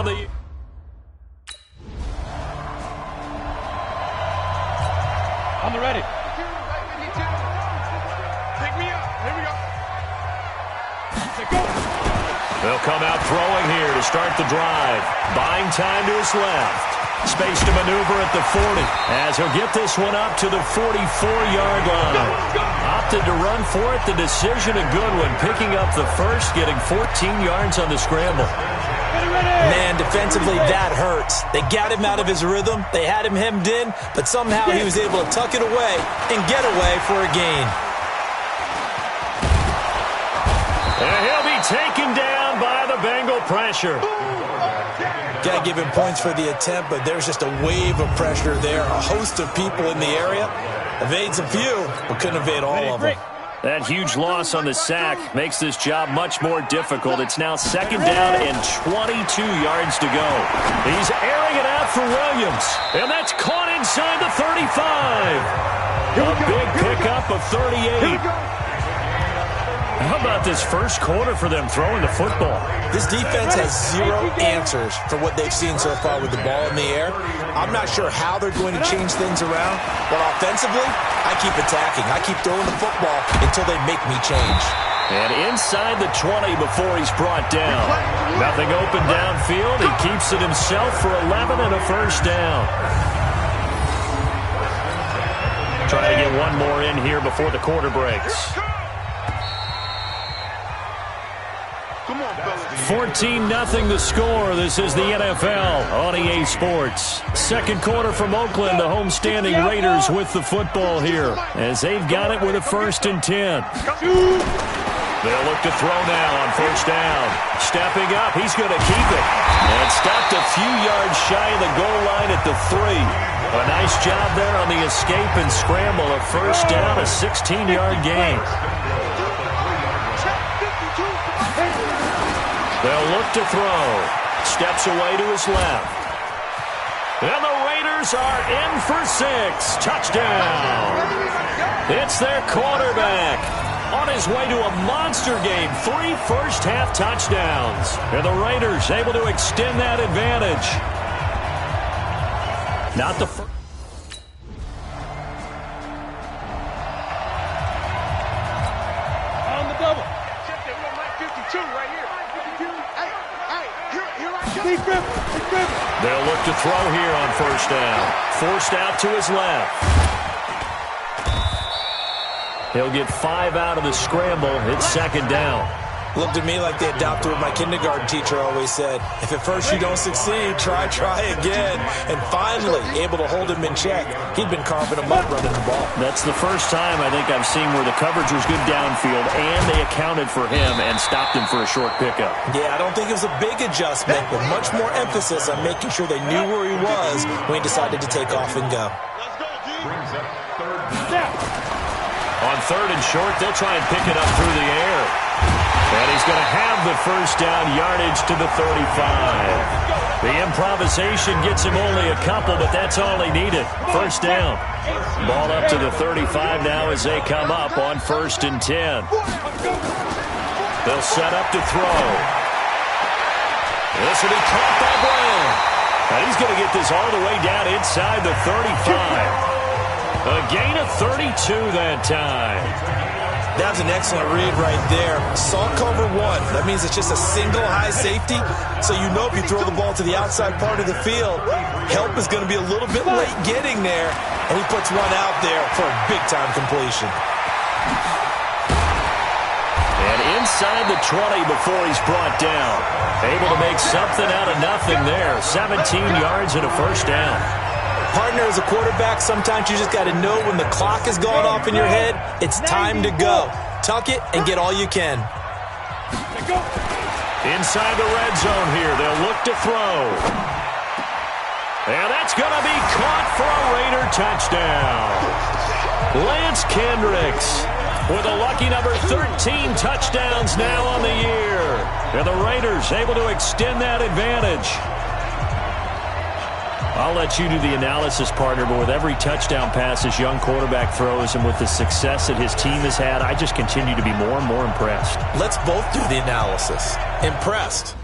on the... On the ready. Pick me up. Here we go. They'll come out throwing here to start the drive. Buying time to his left. Space to maneuver at the 40 as he'll get this one up to the 44-yard line. Opted to run for it. The decision a good one. Picking up the first, getting 14 yards on the scramble. Man, defensively, that hurts. They got him out of his rhythm. They had him hemmed in, but somehow he was able to tuck it away and get away for a gain. And he'll be taken down by the Bengal pressure. Got to give him points for the attempt, but there's just a wave of pressure there. A host of people in the area. Evades a few, but couldn't evade all of them. That huge loss on the sack makes this job much more difficult. It's now second down and 22 yards to go. He's airing it out for Williams, and that's caught inside the 35. A big pickup of 38. How about this first quarter for them throwing the football? This defense has zero answers for what they've seen so far with the ball in the air. I'm not sure how they're going to change things around, but offensively, I keep attacking. I keep throwing the football until they make me change. And inside the 20 before he's brought down. Nothing open downfield. He keeps it himself for 11 and a first down. Trying to get one more in here before the quarter breaks. 14-0 the score. This is the NFL on EA Sports. Second quarter from Oakland. The homestanding Raiders with the football here as they've got it with a 1st and 10. They'll look to throw now on first down. Stepping up, he's going to keep it. And stopped a few yards shy of the goal line at the 3. A nice job there on the escape and scramble. A first down, a 16-yard gain. They'll look to throw. Steps away to his left. And the Raiders are in for 6. Touchdown. It's their quarterback. On his way to a monster game. 3 first-half touchdowns. And the Raiders able to extend that advantage. Not the first. On the double. They'll look to throw here on first down. Forced out to his left. He'll get 5 out of the scramble. It's second down. Looked at me like they adopted what my kindergarten teacher always said. If at first you don't succeed, try again. And finally, able to hold him in check. He'd been carving him up running the ball. That's the first time I think I've seen where the coverage was good downfield and they accounted for him and stopped him for a short pickup. Yeah, I don't think it was a big adjustment, but much more emphasis on making sure they knew where he was when he decided to take off and go. On 3rd and short, they'll try and pick it up through the air. And he's going to have the first down yardage to the 35. The improvisation gets him only a couple, but that's all he needed. First down. Ball up to the 35 now as they come up on 1st and 10. They'll set up to throw. This will be caught by Brown. And he's going to get this all the way down inside the 35. A gain of 32 that time. That's an excellent read right there. Saw cover 1. That means it's just a single high safety. So you know if you throw the ball to the outside part of the field, help is going to be a little bit late getting there. And he puts one out there for a big-time completion. And inside the 20 before he's brought down. Able to make something out of nothing there. 17 yards and a first down. Partner, as a quarterback, sometimes you just got to know when the clock has gone off in your head, it's time to go. Tuck it and get all you can. Inside the red zone here, they'll look to throw. And that's going to be caught for a Raider touchdown. Lance Kendricks with a lucky number 13 touchdowns now on the year. And the Raiders able to extend that advantage. I'll let you do the analysis, partner, but with every touchdown pass this young quarterback throws and with the success that his team has had, I just continue to be more and more impressed. Let's both do the analysis. Impressed.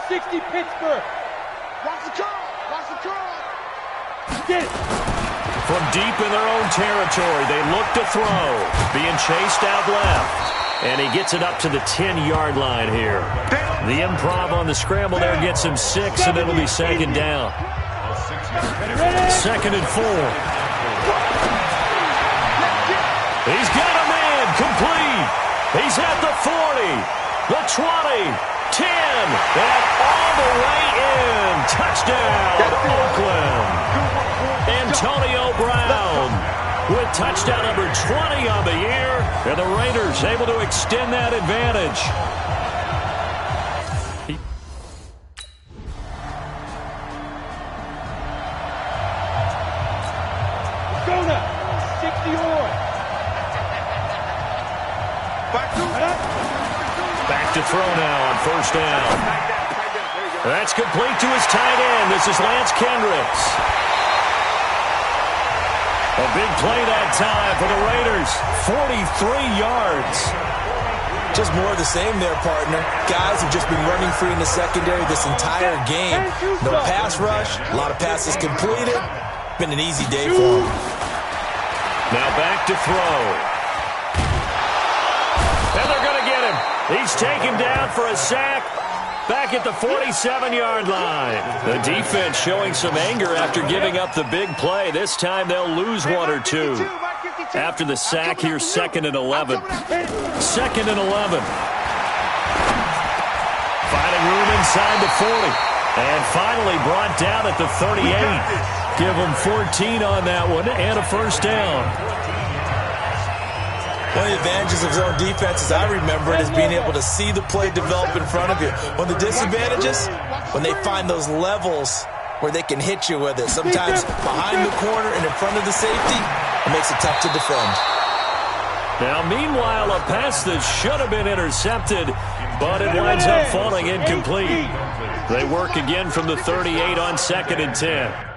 60 Pittsburgh. Watch the curl. Watch the curl. Get it. From deep in their own territory, they look to throw. Being chased out left. And he gets it up to the 10-yard line here. The improv on the scramble there gets him 6, and it'll be second down. Second and 4. He's got a man complete. He's at the 40, the 20, 10, and all the way in. Touchdown, Oakland. Antonio Brown with touchdown number 20 on the year, and the Raiders able to extend that advantage. Go now. 60 on. Back to throw now on first down. That's complete to his tight end. This is Lance Kendricks. A big play that time for the Raiders. 43 yards. Just more of the same there, partner. Guys have just been running free in the secondary this entire game. No pass rush, a lot of passes completed. Been an easy day for them. Now back to throw. And they're going to get him. He's taken down for a sack. Back at the 47-yard line. The defense showing some anger after giving up the big play. This time they'll lose one or two. After the sack, here's 2nd and 11. 2nd and 11. Finding room inside the 40. And finally brought down at the 38. Give them 14 on that one and a first down. One of the advantages of zone defense, as I remember it, is being able to see the play develop in front of you. One of the disadvantages, when they find those levels where they can hit you with it. Sometimes behind the corner and in front of the safety, it makes it tough to defend. Now, meanwhile, a pass that should have been intercepted, but it winds up falling incomplete. They work again from the 38 on 2nd and 10.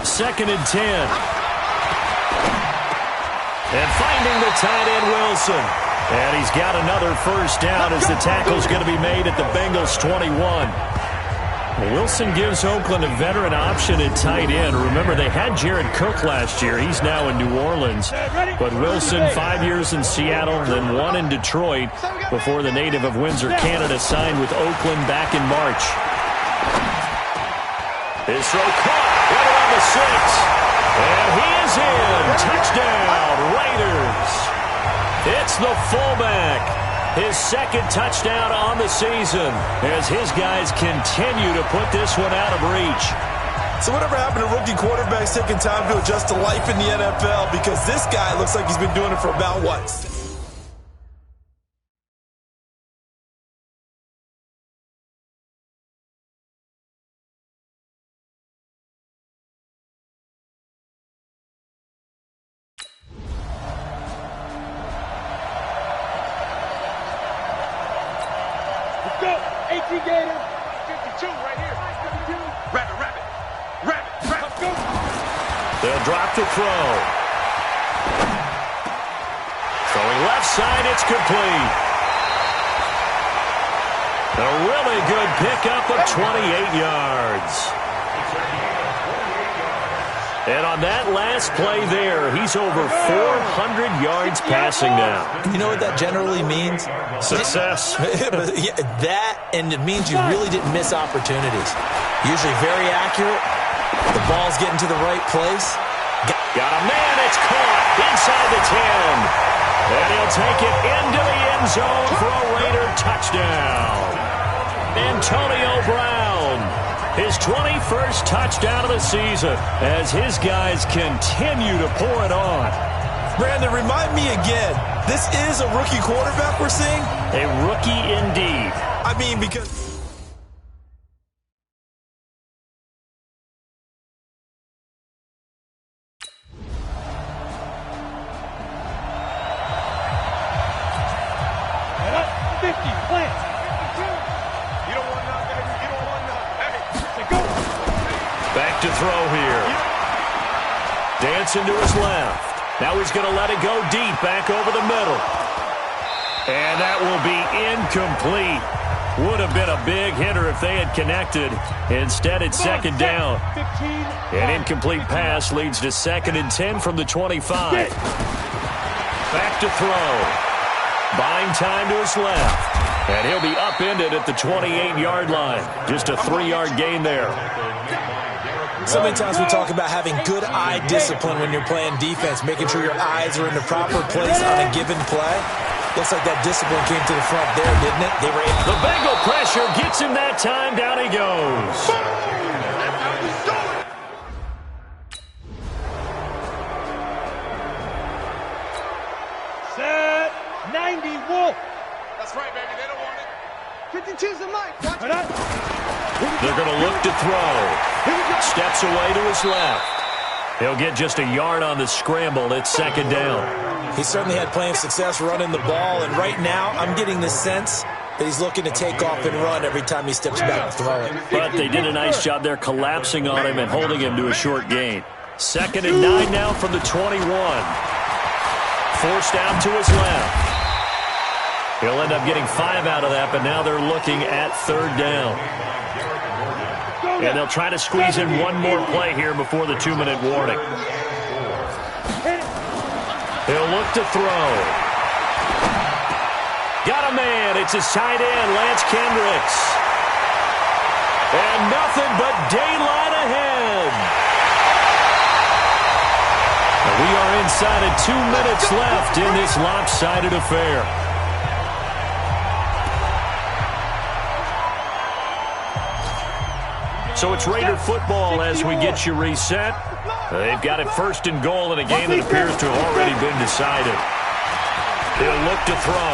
Second and 10. And finding the tight end, Wilson. And he's got another first down as the tackle's going to be made at the Bengals 21. Wilson gives Oakland a veteran option at tight end. Remember, they had Jared Cook last year. He's now in New Orleans. But Wilson, 5 years in Seattle, then 1 in Detroit before the native of Windsor, Canada, signed with Oakland back in March. His throw caught right around the 6. And he is in. Touchdown, Raiders. It's the fullback. His second touchdown on the season as his guys continue to put this one out of reach. So whatever happened to rookie quarterbacks taking time to adjust to life in the NFL? Because this guy looks like he's been doing it for about, what, Go. 18 Gator. 52 right here. Rabbit. Let's go. They'll drop the throw. Throwing left side, it's complete. A really good pickup of 28 yards. And on that last play there, he's over 400 yards passing now. you know what that generally means? Success. Yeah, that, and it means you really didn't miss opportunities. Usually very accurate. The ball's getting to the right place. Got a man, it's caught inside the 10. And he'll take it into the end zone for a Raider touchdown. Antonio Brown, his 21st touchdown of the season as his guys continue to pour it on. Brandon, remind me again, this is a rookie quarterback we're seeing? A rookie indeed. I mean, because... Back to throw here. Dancing to his left. Now he's going to let it go deep, back over the middle. And that will be incomplete. Would have been a big hitter if they had connected. Instead, it's second down. An incomplete pass leads to 2nd and 10 from the 25. Back to throw. Buying time to his left. And he'll be upended at the 28-yard line. Just a 3-yard gain there. So many times we talk about having good eye discipline when you're playing defense, making sure your eyes are in the proper place on a given play. Looks like that discipline came to the front there, didn't it? They were able. The Bengal pressure gets him that time. Down he goes. Set 90 Wolf. That's right, baby. They don't want it. 52's the mic. Watch it. They're going to look to throw. Steps away to his left. He'll get just a yard on the scramble. It's 2nd down. He certainly had plenty of success running the ball, and right now I'm getting the sense that he's looking to take off and run every time he steps back to throw it. But they did a nice job there collapsing on him and holding him to a short gain. 2nd and 9 now from the 21. Forced out to his left. He'll end up getting 5 out of that, but now they're looking at 3rd down. And they'll try to squeeze in one more play here before the 2-minute warning. He'll look to throw. Got a man. It's his tight end, Lance Kendricks. And nothing but daylight ahead. And we are inside of 2 minutes left in this lopsided affair. So it's Raider football as we get you reset. They've got it 1st and goal in a game that appears to have already been decided. He'll look to throw.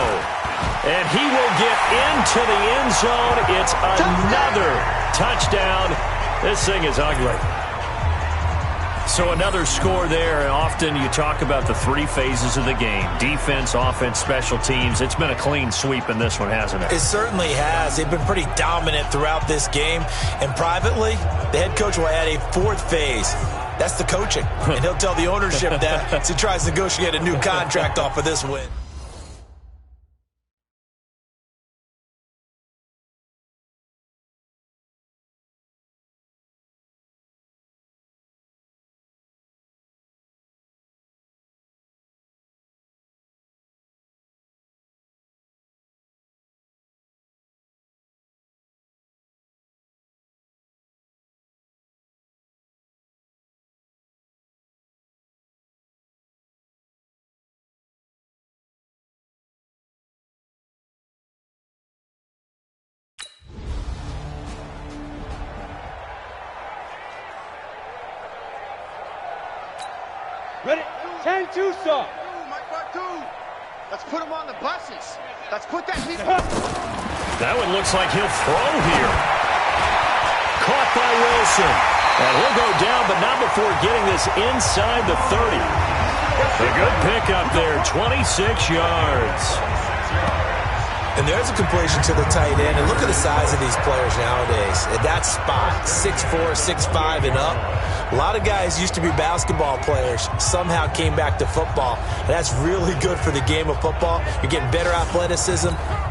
And he will get into the end zone. It's another touchdown. This thing is ugly. So another score there. Often you talk about the 3 phases of the game. Defense, offense, special teams. It's been a clean sweep in this one, hasn't it? It certainly has. They've been pretty dominant throughout this game. And privately, the head coach will add a 4th phase. That's the coaching. And he'll tell the ownership that as he tries to negotiate a new contract off of this win. Ready? 10-2, sir. Let's put him on the buses. Let's put that heat. That one looks like he'll throw here. Caught by Wilson. And he'll go down, but not before getting this inside the 30. A good pickup there, 26 yards. And there's a completion to the tight end. And look at the size of these players nowadays. At that spot, 6'4", 6'5", and up. A lot of guys used to be basketball players, somehow came back to football. And that's really good for the game of football. You're getting better athleticism,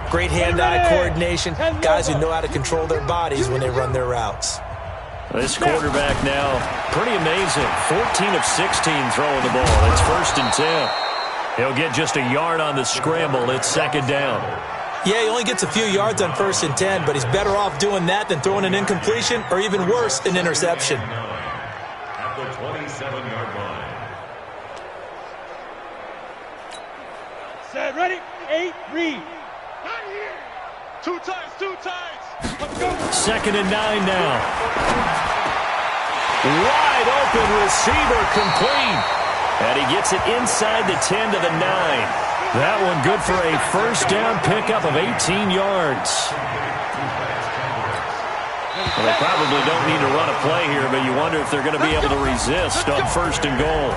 great hand-eye coordination, guys who know how to control their bodies when they run their routes. This quarterback now, pretty amazing. 14 of 16 throwing the ball. It's 1st and 10. He'll get just a yard on the scramble. It's 2nd down. Yeah, he only gets a few yards on 1st and 10, but he's better off doing that than throwing an incompletion or even worse, an interception. At the 27-yard line. Set, ready? 8, read. Not here. 2 times, 2 times. Let's go. 2nd and 9 now. Wide open receiver complete. And he gets it inside the 10 to the 9. That one good for a first down pickup of 18 yards. Well, they probably don't need to run a play here, but you wonder if they're going to be able to resist on first and goal.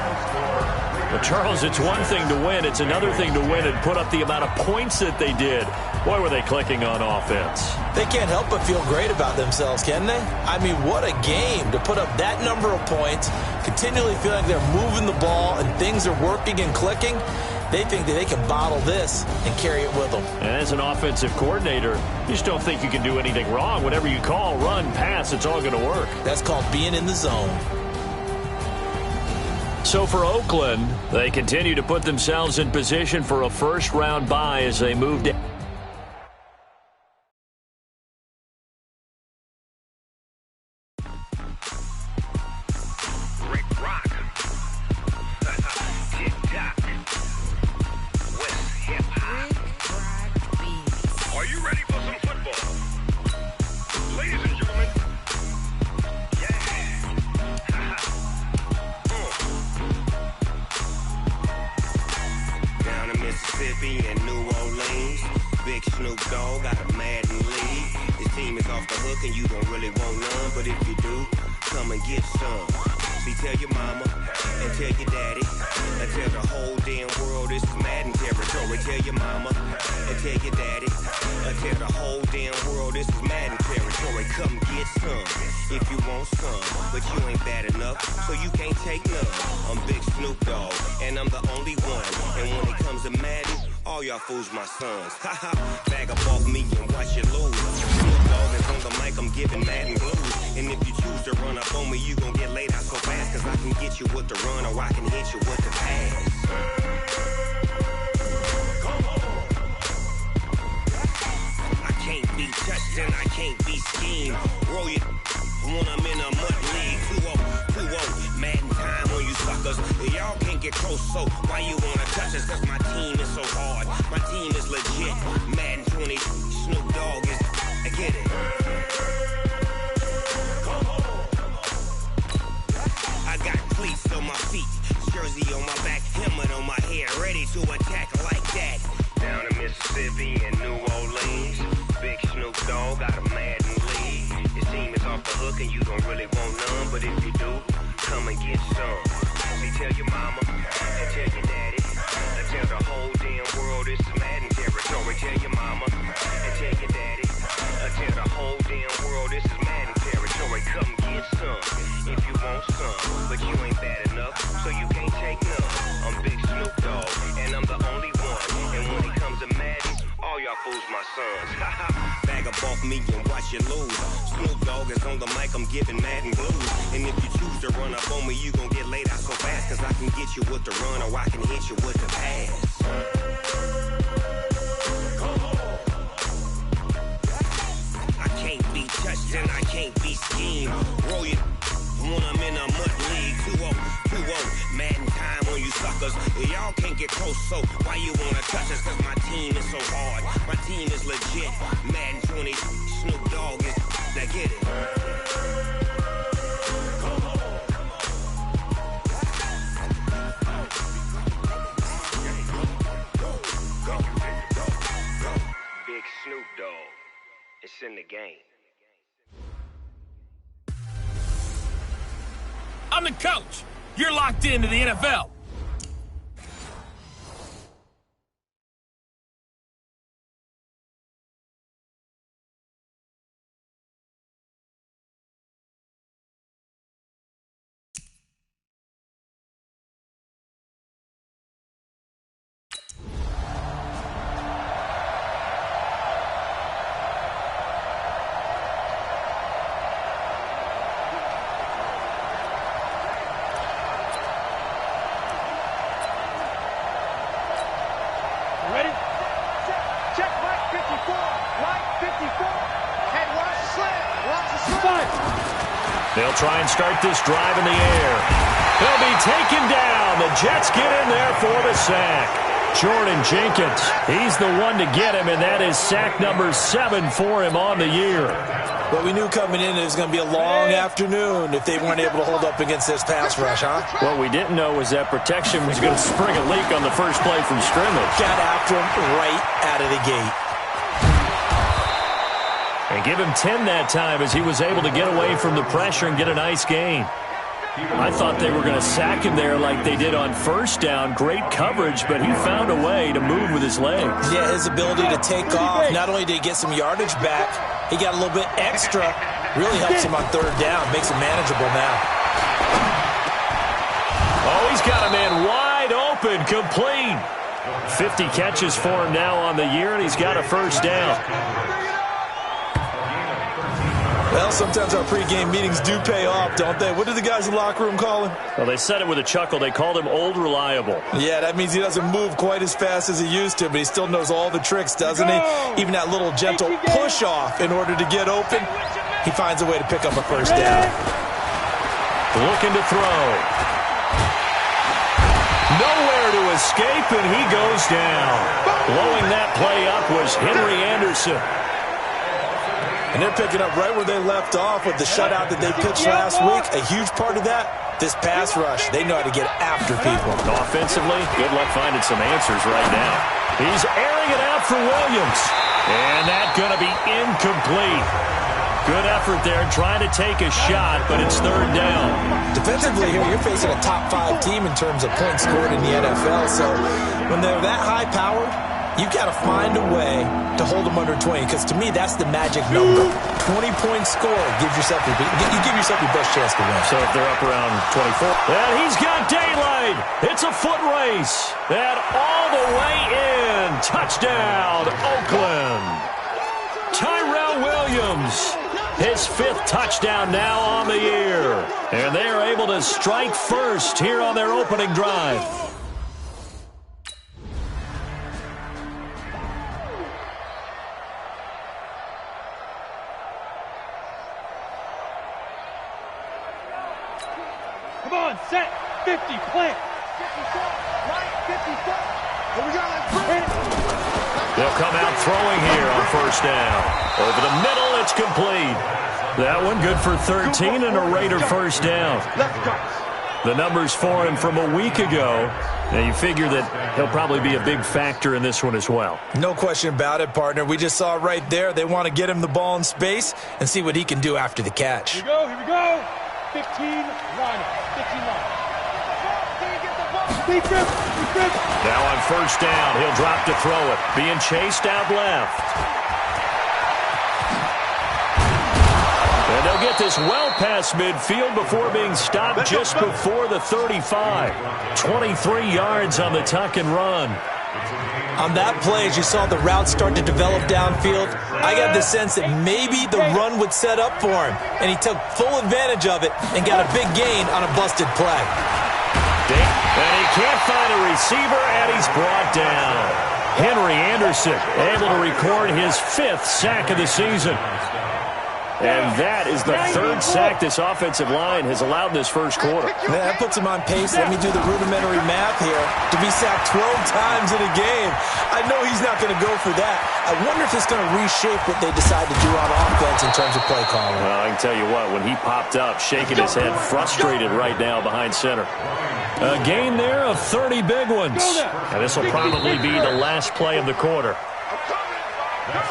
But, Charles, it's one thing to win. It's another thing to win and put up the amount of points that they did. Boy, were they clicking on offense. They can't help but feel great about themselves, can they? I mean, what a game to put up that number of points, continually feel like they're moving the ball and things are working and clicking. They think that they can bottle this and carry it with them. And as an offensive coordinator, you just don't think you can do anything wrong. Whatever you call, run, pass, it's all going to work. That's called being in the zone. So for Oakland, they continue to put themselves in position for a first-round bye as they move down. Fools my sons. Haha, bag up off me and watch you lose. Snoop Dogg is on the mic, I'm giving Madden blues. And if you choose to run up on me, you gon' get laid out so fast. Cause I can get you with the run or I can hit you with the pass. Come on. I can't be touched and I can't be schemed. Roll you when I'm in a mud league. 2-0, Madden time on you suckers. Y'all can't get close, so why you wanna touch us? Cause my team is so hard. My team is legit. Madden 20, Snoop Dogg is. I get it. Come on. I got cleats on my feet, jersey on my back, helmet on my head, ready to attack like that. Down in Mississippi and New Orleans, big Snoop Dogg got a Madden lead. His team is off the hook and you don't really want none, but if you do, come and get some. See, tell your mama and tell your daddy. Tell the whole damn world it's Madden territory. Tell your mama and tell your daddy. Tell the whole damn world this is Madden territory. Come get some if you want some, but you ain't bad enough, so you can't take none. I'm Big Snoop Dogg, and I'm the only one. And when it comes to Madden, all y'all fools my sons. Bag up off me and watch you lose. Snoop Dogg is on the mic, I'm giving Madden blues. And if you choose to run up on me, you gon' get laid out so fast. Cause I can get you with the run or I can hit you with the pass. Come on. I can't be touched and I can't be schemed. Roll you when I'm in a mud league. 2-0, Madden time on you suckers. Y'all can't get close, so why you wanna touch us? Cause my team is so hard. My team is legit. Madden 20, Snoop Dogg is. Now get it. Big Snoop Dogg. It's in the game. I'm the coach. You're locked into the NFL. Ready? Check right 54. Right 54. Hey, watch the slam. Watch the slam. They'll try and start this drive in the air. He'll be taken down. The Jets get in there for the sack. Jordan Jenkins, he's the one to get him, and that is sack number 7 for him on the year. Well, we knew coming in it was going to be a long afternoon if they weren't able to hold up against this pass rush, huh? What we didn't know was that protection was going to spring a leak on the first play from scrimmage. Got after him right out of the gate. And give him 10 that time as he was able to get away from the pressure and get a nice gain. I thought they were going to sack him there like they did on first down. Great coverage, but he found a way to move with his legs. Yeah, his ability to take off. Not only did he get some yardage back, he got a little bit extra. Really helps him on third down. Makes it manageable now. Oh, he's got a man wide open, complete. 50 catches for him now on the year, and he's got a first down. Well, sometimes our pregame meetings do pay off, don't they? What do the guys in the locker room call him? Well, they said it with a chuckle. They called him Old Reliable. Yeah, that means he doesn't move quite as fast as he used to, but he still knows all the tricks, doesn't he? Even that little gentle push-off in order to get open, he finds a way to pick up a first down. Looking to throw. Nowhere to escape, and he goes down. Blowing that play up was Henry Anderson. And they're picking up right where they left off with the shutout that they pitched last week. A huge part of that, this pass rush. They know how to get after people. Offensively, good luck finding some answers right now. He's airing it out for Williams. And that's going to be incomplete. Good effort there, trying to take a shot, but it's third down. Defensively here, you're facing a top 5 team in terms of points scored in the NFL. So when they're that high-powered, you got to find a way to hold them under 20, because to me, that's the magic number. 20-point score gives yourself you give yourself your best chance to win. So if they're up around 24. And he's got daylight. It's a foot race. And all the way in. Touchdown, Oakland. Tyrell Williams. His 5th touchdown now on the year. And they are able to strike first here on their opening drive. Set, 50, plant. 54, right, 54. Here we go, let's bring it. They'll come out throwing here on first down. Over the middle, it's complete. That one good for 13 and a Raider first down. The numbers for him from a week ago. Now you figure that he'll probably be a big factor in this one as well. No question about it, partner. We just saw it right there. They want to get him the ball in space and see what he can do after the catch. Here we go. 15 line. 15 line. Now on first down, he'll drop to throw it. Being chased out left. And they'll get this well past midfield before being stopped just before the 35. 23 yards on the tuck and run. On that play, as you saw the route start to develop downfield, I got the sense that maybe the run would set up for him, and he took full advantage of it and got a big gain on a busted play. And he can't find a receiver, and he's brought down. Henry Anderson able to record his 5th sack of the season. And that is the 3rd sack this offensive line has allowed in this first quarter. Man, that puts him on pace. Let me do the rudimentary math here. To be sacked 12 times in a game. I know he's not going to go for that. I wonder if it's going to reshape what they decide to do on offense in terms of play calling. Well, I can tell you what, when he popped up, shaking his head, frustrated right now behind center. A gain there of 30 big ones. And this will probably be the last play of the quarter.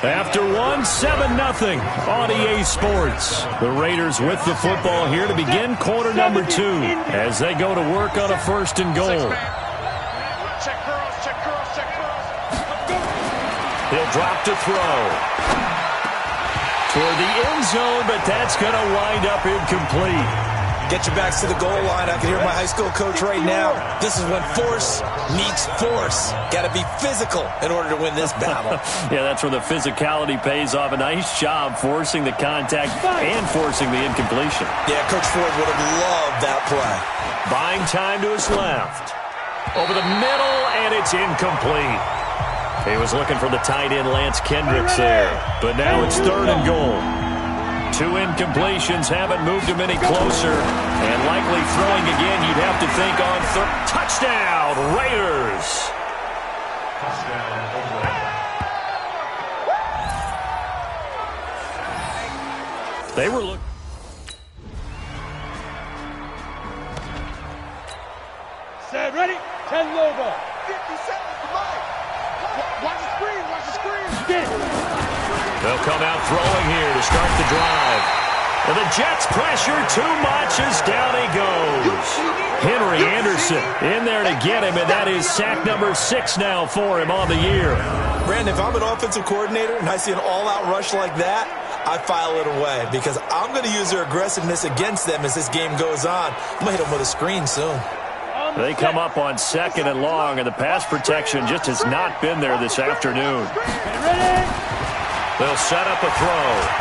After 7-0 on EA Sports. The Raiders with the football here to begin quarter number 2 as they go to work on a 1st and goal. Check girls, check girls, check girls. He'll drop to throw. Toward the end zone, but that's going to wind up incomplete. Get your backs to the goal line. I can hear my high school coach right now. This is when force meets force. Got to be physical in order to win this battle. Yeah, that's where the physicality pays off. A nice job forcing the contact and forcing the incompletion. Yeah, Coach Ford would have loved that play. Buying time to his left. Over the middle, and it's incomplete. He was looking for the tight end Lance Kendricks there. But now it's 3rd and goal. 2 incompletions haven't moved him any closer. And likely throwing again, you'd have to think on 3rd. Touchdown, Raiders! They were looking. Set, ready? 10 low ball. 50 seconds to mine. Watch the screen, watch the screen. Get it. They'll come out throwing here to start the drive. And the Jets pressure too much as down he goes. Henry Anderson in there to get him, and that is sack number 6 now for him on the year. Brandon, if I'm an offensive coordinator and I see an all-out rush like that, I file it away because I'm going to use their aggressiveness against them as this game goes on. I'm going to hit them with a screen soon. They come up on 2nd and long, and the pass protection just has not been there this afternoon. They'll set up a throw.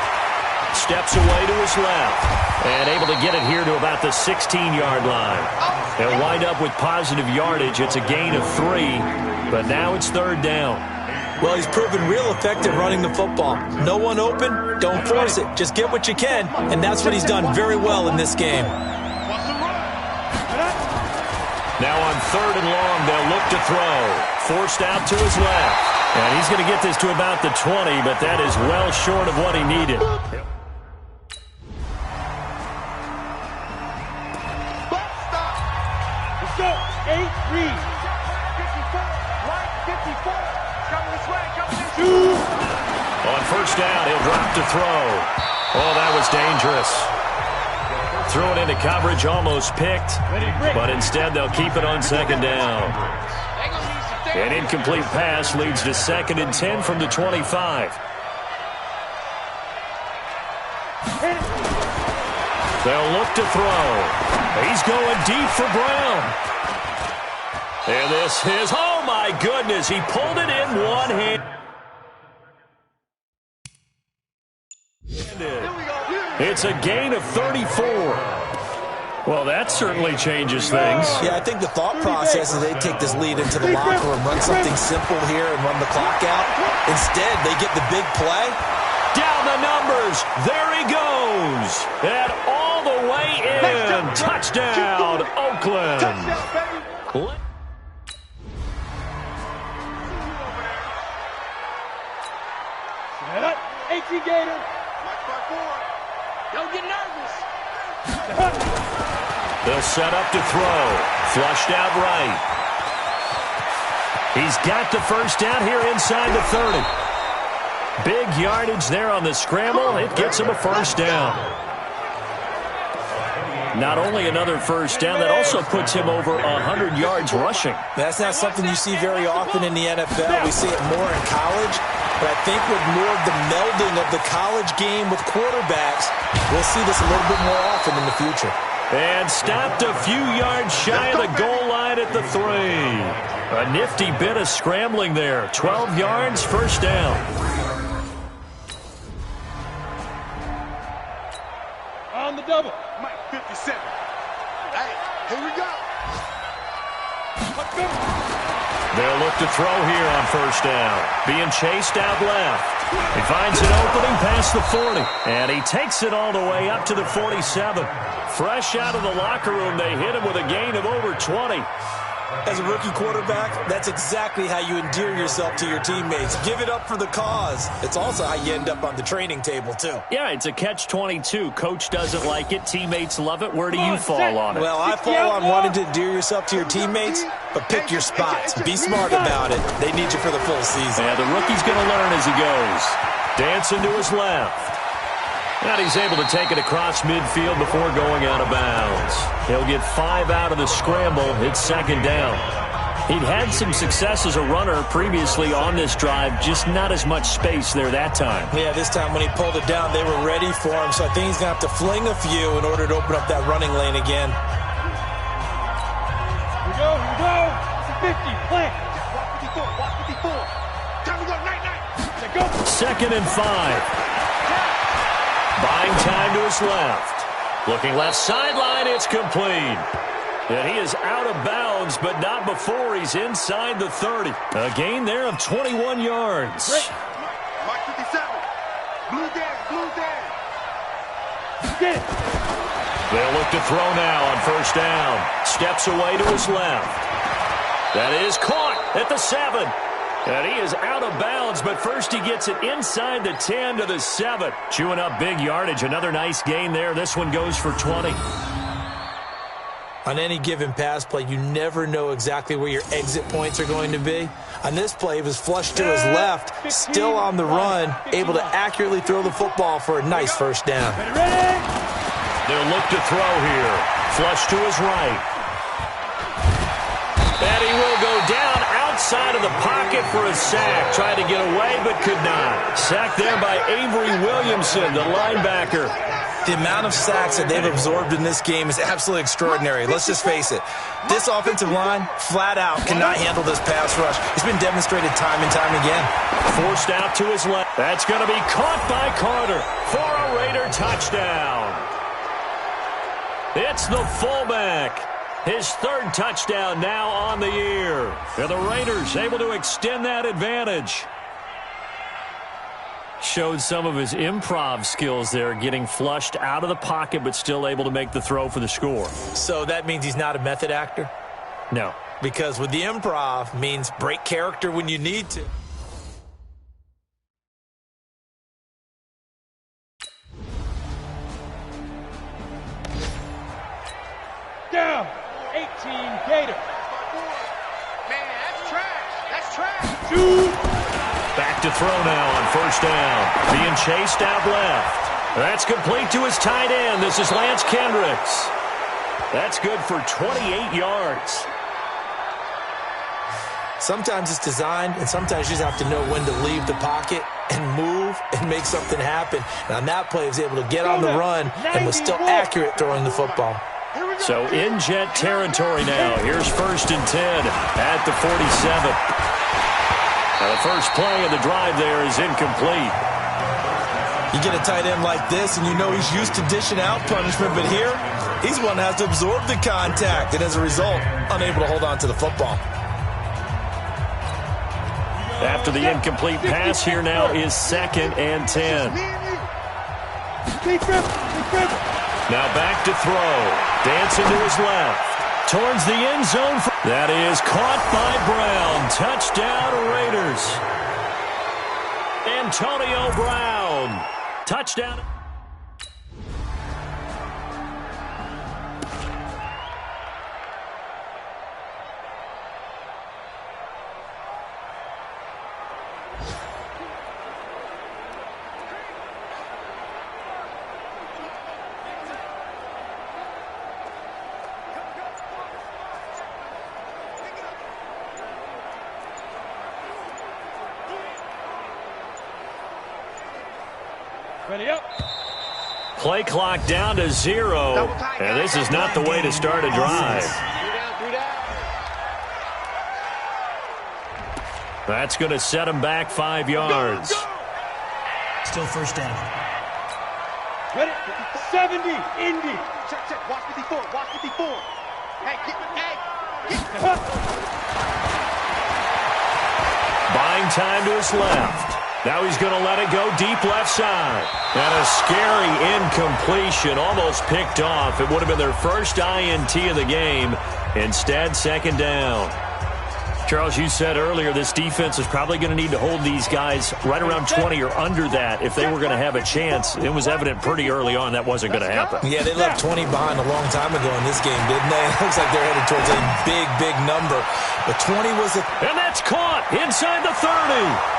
Steps away to his left. And able to get it here to about the 16-yard line. They'll wind up with positive yardage. It's a gain of 3, but now it's 3rd down. Well, he's proven real effective running the football. No one open, don't force it. Just get what you can, and that's what he's done very well in this game. Now on 3rd and long, they'll look to throw. Forced out to his left. And he's going to get this to about the 20, but that is well short of what he needed. Let's go. 8 read. 54, right, 54. Coming this way, coming this way. 2. On 1st down, he'll drop to throw. Oh, that was dangerous. Threw it into coverage, almost picked, but instead they'll keep it on 2nd down. An incomplete pass leads to 2nd and 10 from the 25. They'll look to throw. He's going deep for Brown. And this is, oh my goodness, he pulled it in one hand. It's a gain of 34. Well, that certainly changes things. Yeah, I think the thought process is they take this lead into the locker room, run something simple here and run the clock out. Instead, they get the big play. Down the numbers. There he goes. And all the way in. Touchdown, Oakland. Set up. 18 Gator. Don't get nervous. They'll set up to throw. Flushed out right. He's got the 1st down here inside the 30. Big yardage there on the scramble. It gets him a 1st down. Not only another 1st down, that also puts him over 100 yards rushing. That's not something you see very often in the NFL. We see it more in college. But I think with more of the melding of the college game with quarterbacks, we'll see this a little bit more often in the future. And stopped a few yards shy of the goal line at the 3. A nifty bit of scrambling there. 12 yards, 1st down. On the double. Mike, 57. Hey, here we go. Let's go. They'll look to throw here on 1st down. Being chased out left. He finds an opening past the 40. And he takes it all the way up to the 47. Fresh out of the locker room, they hit him with a gain of over 20. As a rookie quarterback, that's exactly how you endear yourself to your teammates. Give it up for the cause. It's also how you end up on the training table, too. Yeah, it's a catch-22. Coach doesn't like it. Teammates love it. Where do you fall on it? Well, I fall on wanting to endear yourself to your teammates, but pick your spots. Be smart about it. They need you for the full season. Yeah, the rookie's going to learn as he goes. Dancing to his left. And he's able to take it across midfield before going out of bounds. He'll get 5 out of the scramble. It's 2nd down. He'd had some success as a runner previously on this drive, just not as much space there that time. Yeah, this time when he pulled it down, they were ready for him, so I think he's going to have to fling a few in order to open up that running lane again. Here we go, here we go. It's a 50, plant. Watch 54, watch 54. Time to go, night. Let's go. 2nd and 5. Buying time to his left. Looking left sideline, it's complete. And he is out of bounds, but not before he's inside the 30. A gain there of 21 yards. Mike 57. Blue Dan. Get it. They'll look to throw now on 1st down. Steps away to his left. That is caught at the 7. And he is out of bounds, but first he gets it inside the 10 to the 7. Chewing up big yardage. Another nice gain there. This one goes for 20. On any given pass play, you never know exactly where your exit points are going to be. On this play, he was flushed to his left, still on the run, able to accurately throw the football for a nice first down. They'll look to throw here. Flush to his right. And he will go down outside of the pocket for a sack. Tried to get away, but could not. Sacked there by Avery Williamson, the linebacker. The amount of sacks that they've absorbed in this game is absolutely extraordinary. Let's just face it. This offensive line, flat out, cannot handle this pass rush. It's been demonstrated time and time again. Forced out to his left. That's going to be caught by Carter for a Raider touchdown. It's the fullback. His third touchdown now on the year. And the Raiders able to extend that advantage. Showed some of his improv skills there, getting flushed out of the pocket, but still able to make the throw for the score. So that means he's not a method actor? No. Because with the improv means break character when you need to. Down. 18 Gators. Man, that's trash. That's trash. 2. Back to throw now on first down. Being chased out left. That's complete to his tight end. This is Lance Kendricks. That's good for 28 yards. Sometimes it's designed, and sometimes you just have to know when to leave the pocket and move and make something happen. And on that play, he was able to get on the run and was still accurate throwing the football. So in jet territory now. Here's 1st and 10 at the 47. Now the first play of the drive there is incomplete. You get a tight end like this, and you know he's used to dishing out punishment, but here, he's one that has to absorb the contact, and as a result, unable to hold on to the football. After the incomplete pass, here now is 2nd and 10. Now back to throw. Dancing to his left. Towards the end zone. That is caught by Brown. Touchdown Raiders. Antonio Brown. Touchdown. Ready up. Play clock down to 0. And this is not the way to start a drive. That's going to set him back 5 yards. Still first down. Ready? 70. Indy. Check. Watch 54. Watch 54. Hey, get. Buying time to his left. Now he's going to let it go deep left side. And a scary incompletion, almost picked off. It would have been their first INT of the game. Instead, 2nd down. Charles, you said earlier this defense is probably going to need to hold these guys right around 20 or under that if they were going to have a chance. It was evident pretty early on that wasn't going to happen. Yeah, they left 20 behind a long time ago in this game, didn't they? It looks like they're headed towards a big number. But 20 was a... And that's caught inside the 30.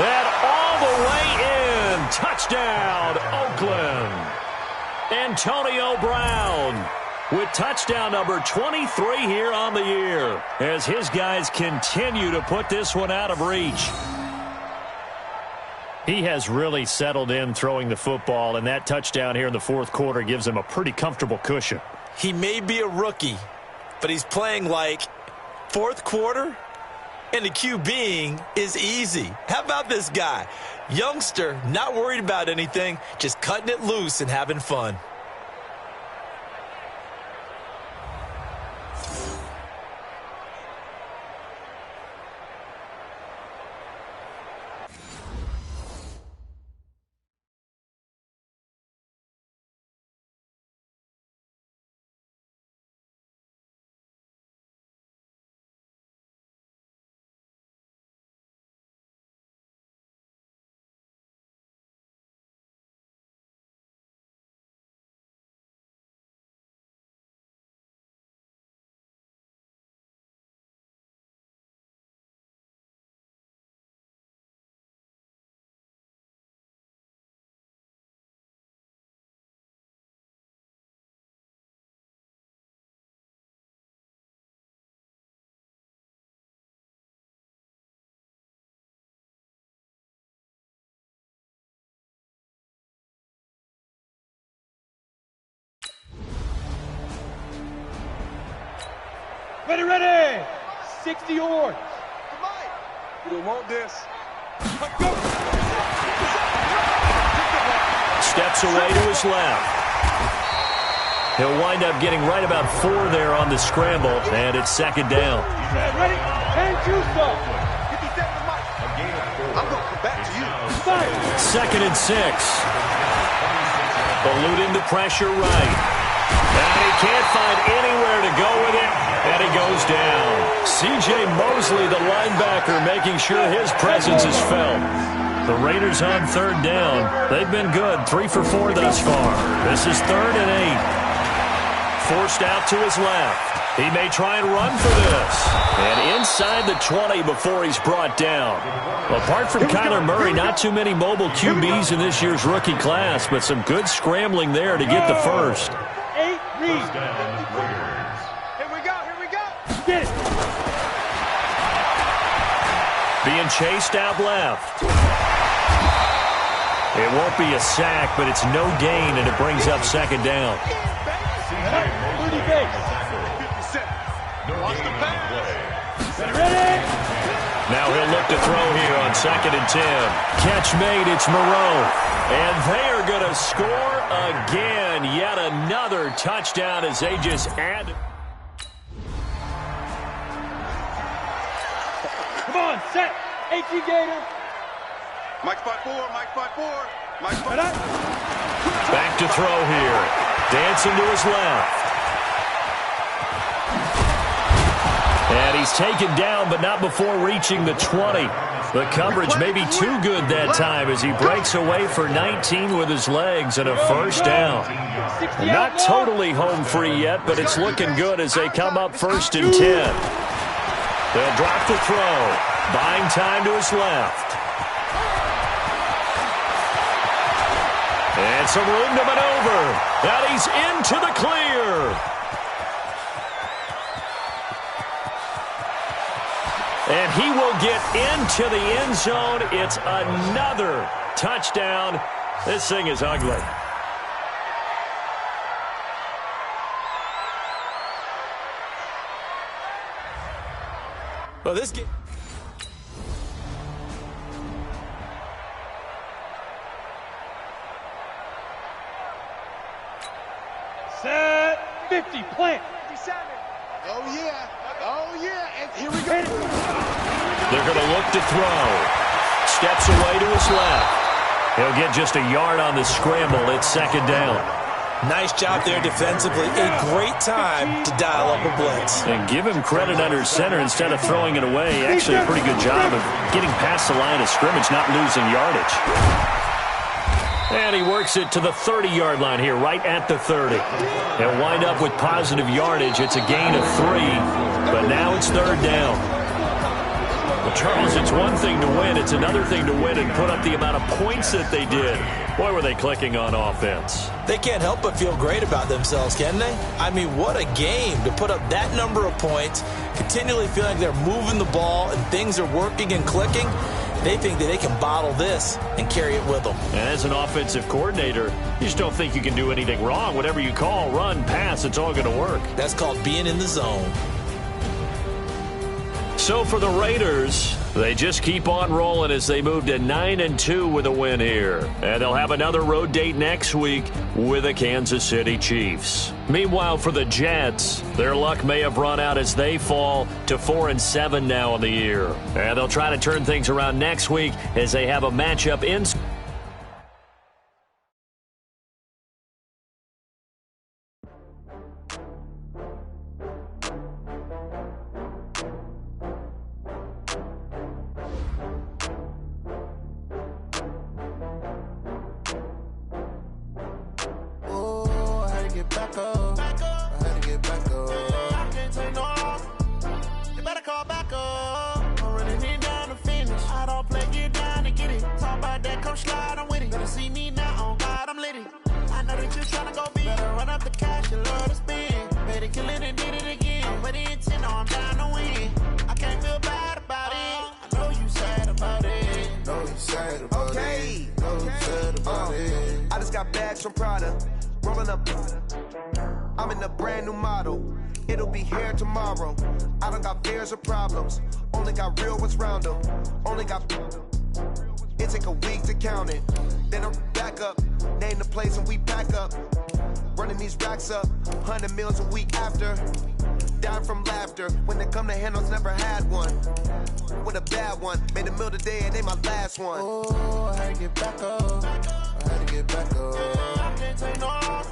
That all the way in. Touchdown, Oakland. Antonio Brown with touchdown number 23 here on the year as his guys continue to put this one out of reach. He has really settled in throwing the football, and that touchdown here in the 4th quarter gives him a pretty comfortable cushion. He may be a rookie, but he's playing like 4th quarter, and the QBing is easy. How about this guy? Youngster, not worried about anything, just cutting it loose and having fun. Ready. 60 yards. You don't want this. Steps away to his left. He'll wind up getting right about 4 there on the scramble, and it's second down. Ready? And juice up. I'm going to come back to you. Second and 6. Eluding the pressure right. And he can't find anywhere to go with it, and he goes down. C.J. Mosley, the linebacker, making sure his presence is felt. The Raiders on third down. They've been good, 3 for 4 thus far. This is 3rd and 8. Forced out to his left. He may try and run for this. And inside the 20 before he's brought down. Apart from Kyler Murray, not too many mobile QBs in this year's rookie class, but some good scrambling there to get the first. 8 read. Here we go. Get it. Being chased out left. It won't be a sack, but it's no gain, and it brings up second down. 30 base. 57. Watch the pass. Ready? Now he'll look to throw here on 2nd and 10. Catch made, it's Moreau. And they are going to score again. Yet another touchdown as they just add. Come on, set. 18 Gator. Mike spot 4. Back to throw here. Dancing to his left. And he's taken down, but not before reaching the 20. The coverage may be too good that time as he breaks away for 19 with his legs and a first down. Not totally home free yet, but it's looking good as they come up 1st and 10. They'll drop the throw. Buying time to his left. And some room to maneuver. And he's into the clear. And he will get into the end zone. It's another touchdown. This thing is ugly. Well, this game. Set. 50. Plant. 57. Oh, yeah. And here we go. They're going to look to throw. Steps away to his left. He'll get just a yard on the scramble. It's second down. Nice job there defensively. A great time to dial up a blitz. And give him credit under center instead of throwing it away. Actually a pretty good job of getting past the line of scrimmage, not losing yardage. And he works it to the 30-yard line here, right at the 30. He'll wind up with positive yardage. It's a gain of 3, but now it's third down. Well, Charles, it's one thing to win. It's another thing to win and put up the amount of points that they did. Boy, were they clicking on offense. They can't help but feel great about themselves, can they? I mean, what a game to put up that number of points, continually feeling like they're moving the ball and things are working and clicking. They think that they can bottle this and carry it with them. And as an offensive coordinator, you just don't think you can do anything wrong. Whatever you call, run, pass, it's all going to work. That's called being in the zone. So for the Raiders, they just keep on rolling as they move to 9-2 with a win here. And they'll have another road date next week with the Kansas City Chiefs. Meanwhile, for the Jets, their luck may have run out as they fall to 4-7 now in the year. And they'll try to turn things around next week as they have a matchup in... it'll be here tomorrow. I don't got fears or problems, only got real ones round them. Only got, it take a week to count it. Then I'm back up, name the place and we pack up. Running these racks up, 100 meals a week after. Dying from laughter, when they come to handles, never had one. With a bad one, made a meal today and they my last one. Oh, I had to get back up, I had to get back up. I can't take no loss,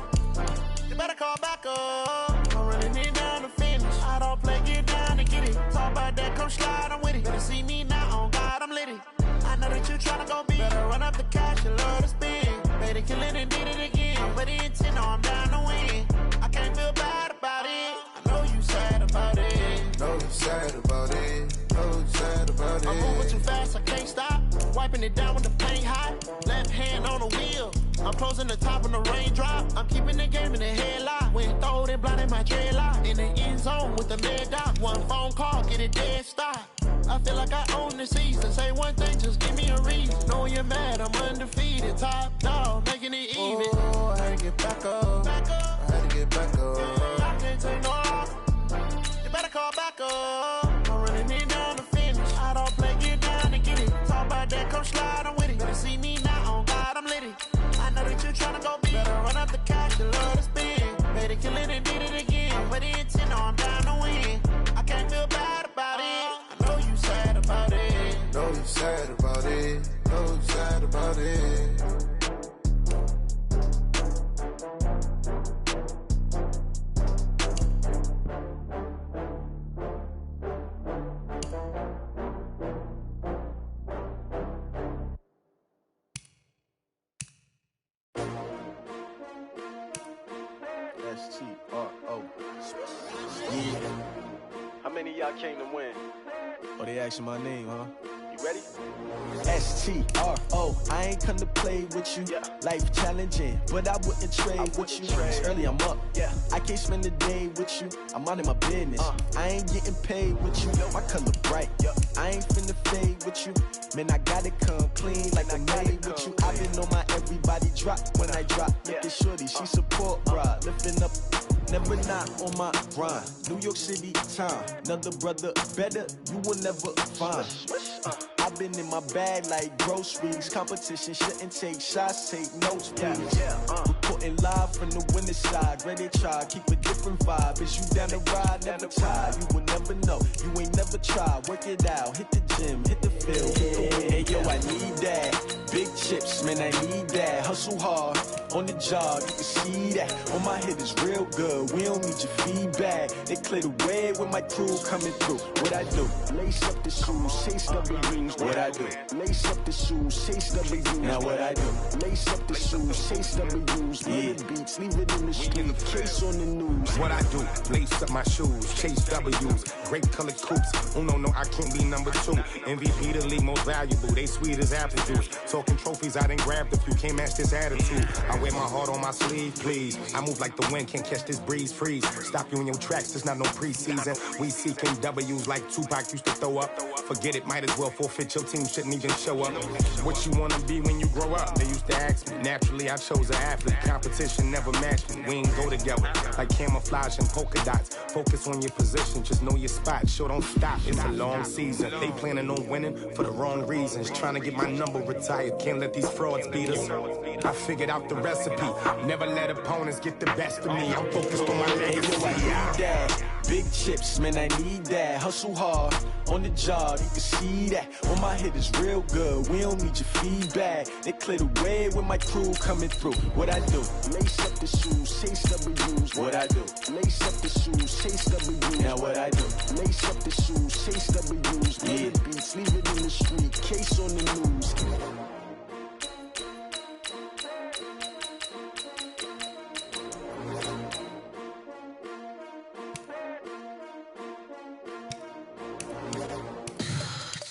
you better call back up. I'm running it down to finish, I don't play, get down to get it. Talk about that, come slide, I'm with it. Better see me now, on God, I'm litty. I know that you tryna go big, better run up the cash, you love to spend. Better kill it and did it again. I'm with the intent, no, I'm down to win. I can't feel bad about it. I know you sad about it. Know you sad about it. Know you sad about it. I'm moving too fast, I can't stop. Wiping it down with the paint hot. Left hand on the wheel. I'm closing the top on the raindrop. I'm keeping the game in the headlock. When throwed and blinded my dreadlock. In the end zone with the mad dot. One phone call, get it dead stop. I feel like I own the season. Say one thing, just give me a reason. Know you're mad, I'm undefeated. Top dog, making it even. Oh, I had to get back up. I had to get back up. I can't take no loss. You better call back up. I'm running it down to finish. I don't play, get down to get it. Talk about that, come slide, I'm with it. Better see me now, on God, I'm litty. I know that you tryna go big. Better run up the cash, you love to spend. Better kill it and did it again. I'm with the intent, no, I'm down to win. I can't feel bad about it. I know you sad about it. Know you sad about it. Know you sad about it. S-T-R-O. Yeah. How many of y'all came to win? Oh, they asking my name, huh? You ready? S-T-R-O. I ain't come to play with you. Yeah. Life challenging, but I wouldn't trade with you. It's early, I'm up. Yeah. I can't spend the day with you. I'm minding my business. I ain't getting paid with you. My color bright. I ain't finna fade with you. Man, I gotta come clean like I'm made with you. I've been on my everybody drop when I drop. Look at shorty, she support ride. Lifting up, never not on my grind. New York City time. Another brother better, you will never find. I've been in my bag like groceries. Competition shouldn't take shots, take notes, please. Reporting live from the winning side. Ready to try, keep a different vibe. Is you down to ride, never tired. You will never know, you ain't never tried. Work it out, hit the gym, hit the field. Hey yo, I need that. Big chips, man, I need that. Hustle hard, on the job, you can see that. On my head is real good, we don't need your feedback. They clear the way with my crew coming through. What I do? Lace up the shoes, chase W's. What I do? Lace up the shoes, chase W's. Now what I do? Lace up the shoes, chase W's. Yeah. Beats, leave it in the street, case on the news. What I do? Lace up my shoes, chase W's. Great colored coops. Oh no, I can't be number 2. MVP the league most valuable. They sweet as apple juice. Talking trophies, I done grabbed a few. Can't match this attitude. I wear my heart on my sleeve, please. I move like the wind, can't catch this breeze. Freeze. Stop you in your tracks. There's not no preseason. We seeking W's like Tupac used to throw up. Forget it, might as well forfeit. Your team shouldn't even show up. What you wanna be when you grow up? They used to ask me. Naturally, I chose an athlete. Competition never matched me. We ain't go together like camouflage and polka dots. Focus on your position, just know your spot. Sure, don't stop. It's a long season. They planning on winning for the wrong reasons. Trying to get my number retired. Can't let these frauds beat us. I figured out the recipe. Never let opponents get the best of me. I'm focused on my legacy. Big chips, man, I need that. Hustle hard, on the job, you can see that. On my head is real good, we don't need your feedback. They clear the way with my crew coming through. What I do? Lace up the shoes, chase W's. What I do? Lace up the shoes, chase W's. Now what I do? Lace up the shoes, chase W's. Yeah. Beats, leave it in the street, case on the news.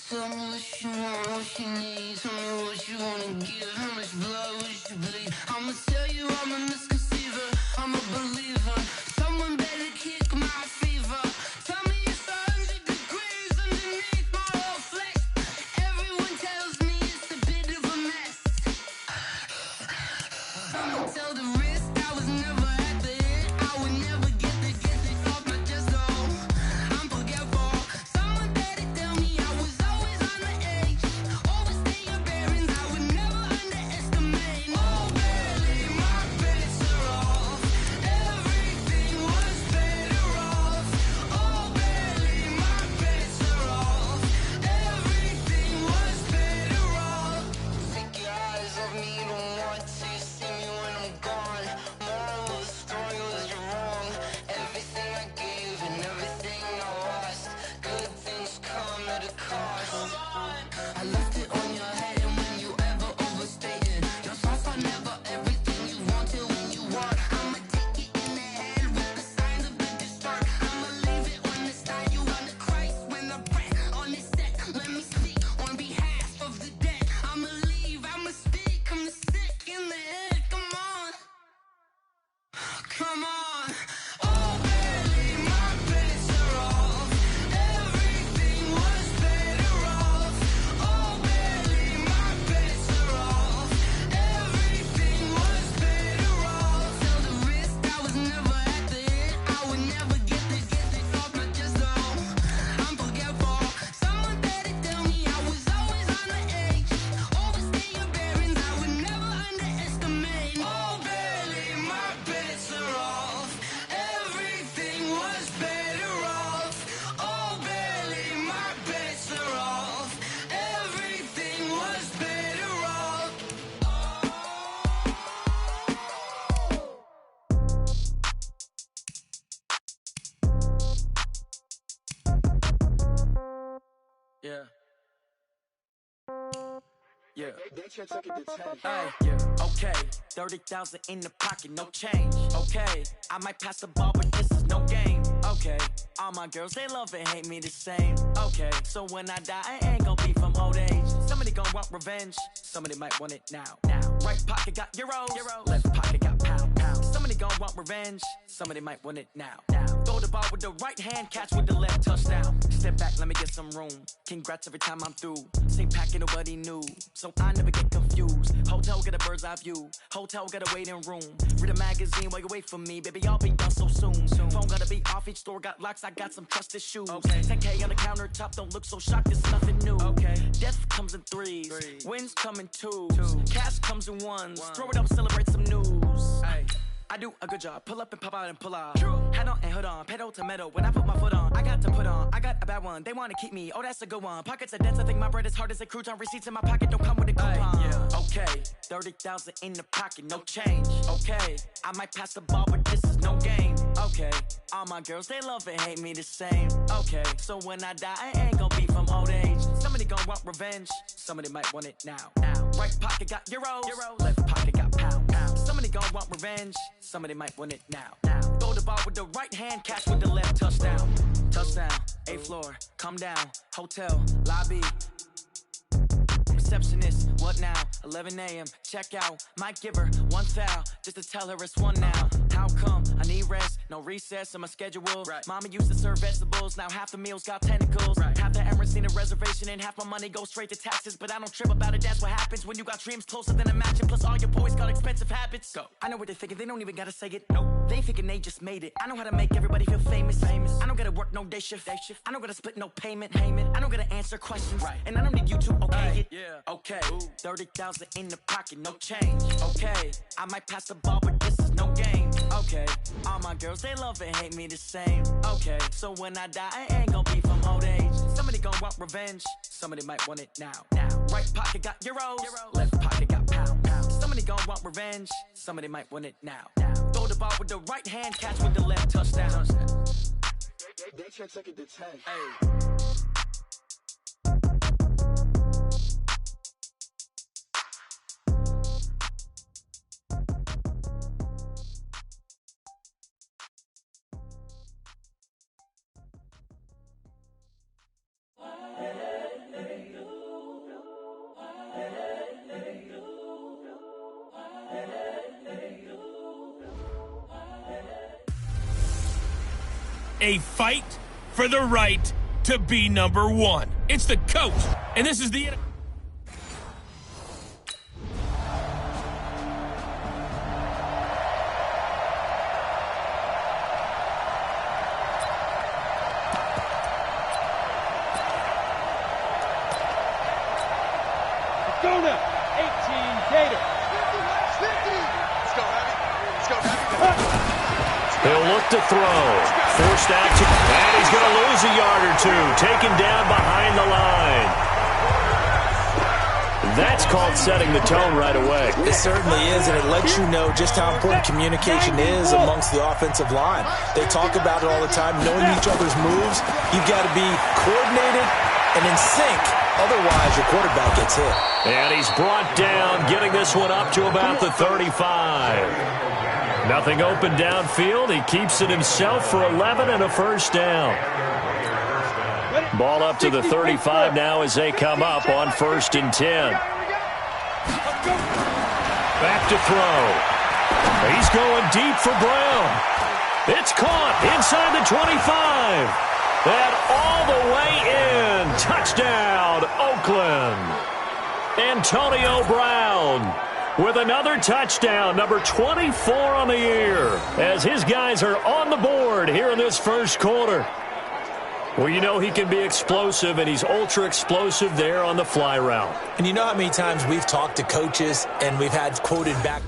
Tell me what you want, what you need. Tell me what you wanna give. How much blood would you bleed? I'ma tell you I'm a misconceiver. I'm a believer. Someone better kick my fever. Tell me it's 100 degrees underneath my whole flesh. Everyone tells me it's a bit of a mess. I'ma tell the risk I was never at the end. I would never get the off, but just love me, you don't want to. You see me when I'm gone. Moral of the story was you're wrong. Everything I gave and everything I lost. Good things come at a cost. I left it on your head, and when you ever overstated, your thoughts are never everything you wanted when you want. I'ma take it in the head with the signs of the distort. I'ma leave it on the side. You on the Christ when the breath on this set. Let me speak on behalf of the dead. I'ma leave, I'ma speak. I'm sick in the head. Come on, come on. Oh, barely my bits are off. Everything was better off. Oh, barely my bits are off. Everything was better off. Till the risk, I was never at the hit. I would never get this off my chest though. I'm forgetful. Someone better tell me I was always on the edge. Overstay your bearings, I would never underestimate. Oh, barely my bits are off. Everything was better off. Oh, barely my bits are off. Everything was better off. Yeah. Yeah. Hey, yeah. Okay. 30,000 in the pocket, no change. Okay. I might pass the ball, but this is no game. Okay. All my girls, they love and hate me the same. Okay. So when I die, I ain't gonna be from old age. Somebody gonna want revenge. Somebody might want it now. Right pocket got euros. Left pocket got pound. Somebody gonna want revenge. Somebody might want it now. Throw the ball with the right hand, catch with the left, touchdown. Step back, let me get some room. Congrats every time I'm through. Same packet, nobody knew. So I never get confused. Hotel get a bird's eye view. Hotel get a waiting room. Read a magazine while you wait for me. Baby, I'll be done so soon. Phone gotta be off, each store got locks. I got some trusted shoes. 10K on the countertop, don't look so shocked, it's nothing new. Death comes in threes. Wins come in twos. Cash comes in ones. Throw it up, celebrate some news. I do a good job, pull up and pop out and pull off. Hat on and hood on, pedal to metal. When I put my foot on, I got to put on. I got a bad one, they wanna keep me. Oh, that's a good one. Pockets are dense, I think my bread is hard as a crouton. Receipts in my pocket don't come with a coupon. Okay, 30,000 in the pocket, no change. Okay, I might pass the ball, but this is no game. Okay, all my girls, they love and hate me the same. Okay, so when I die, I ain't gonna be from old age. Somebody gonna want revenge. Somebody might want it now. Right pocket got euros. Left pocket got pound. Somebody gonna want revenge. Somebody might want it now. Throw the ball with the right hand, catch with the left, touchdown. Touchdown, 8th floor, come down. Hotel, lobby. Receptionist, what now? 11 a.m., check out. Might give her one foul, just to tell her it's one now. How come? I need rest, no recess in my schedule. Mama used to serve vegetables, now half the meals got tentacles. Half the Emirates need a reservation and half my money goes straight to taxes. But I don't trip about it, that's what happens when you got dreams closer than a matching. Plus all your boys got expensive habits. I know what they're thinking, they don't even gotta say it. They thinking they just made it. I know how to make everybody feel famous. I don't gotta work no day shift. I don't gotta split no payment. I don't gotta answer questions. And I don't need you to okay it. Okay, 30,000 in the pocket, no change. Okay, I might pass the ball, but this is no game. Okay, all my girls, they love and hate me the same. Okay, so when I die, I ain't gonna be from old age. Somebody gonna want revenge. Somebody might want it now. Right pocket got euros. Left pocket got pound. Somebody gonna want revenge. Somebody might want it now. Throw the ball with the right hand, catch with the left, touchdown. They check second to 10. A fight for the right to be number one. It's the coach, and this is the... Go now, 18 Gator. 50. Let's go, Heavy. Let's go, Heavy. He'll look to throw. Forced action. And he's going to lose a yard or two. Taken down behind the line. that's called setting the tone right away. It certainly is, and it lets you know just how important communication is amongst the offensive line. They talk about it all the time, knowing each other's moves. You've got to be coordinated and in sync. Otherwise, your quarterback gets hit. And he's brought down, getting this one up to about the 35. Nothing open downfield. He keeps it himself for 11 and a first down. Ball up to the 35 now as they come up on 1st and 10. Back to throw. He's going deep for Brown. It's caught inside the 25. And all the way in. Touchdown, Oakland. Antonio Brown with another touchdown, number 24 on the year, as his guys are on the board here in this first quarter. Well, you know he can be explosive, and he's ultra-explosive there on the fly route. And you know how many times we've talked to coaches and we've had quoted back.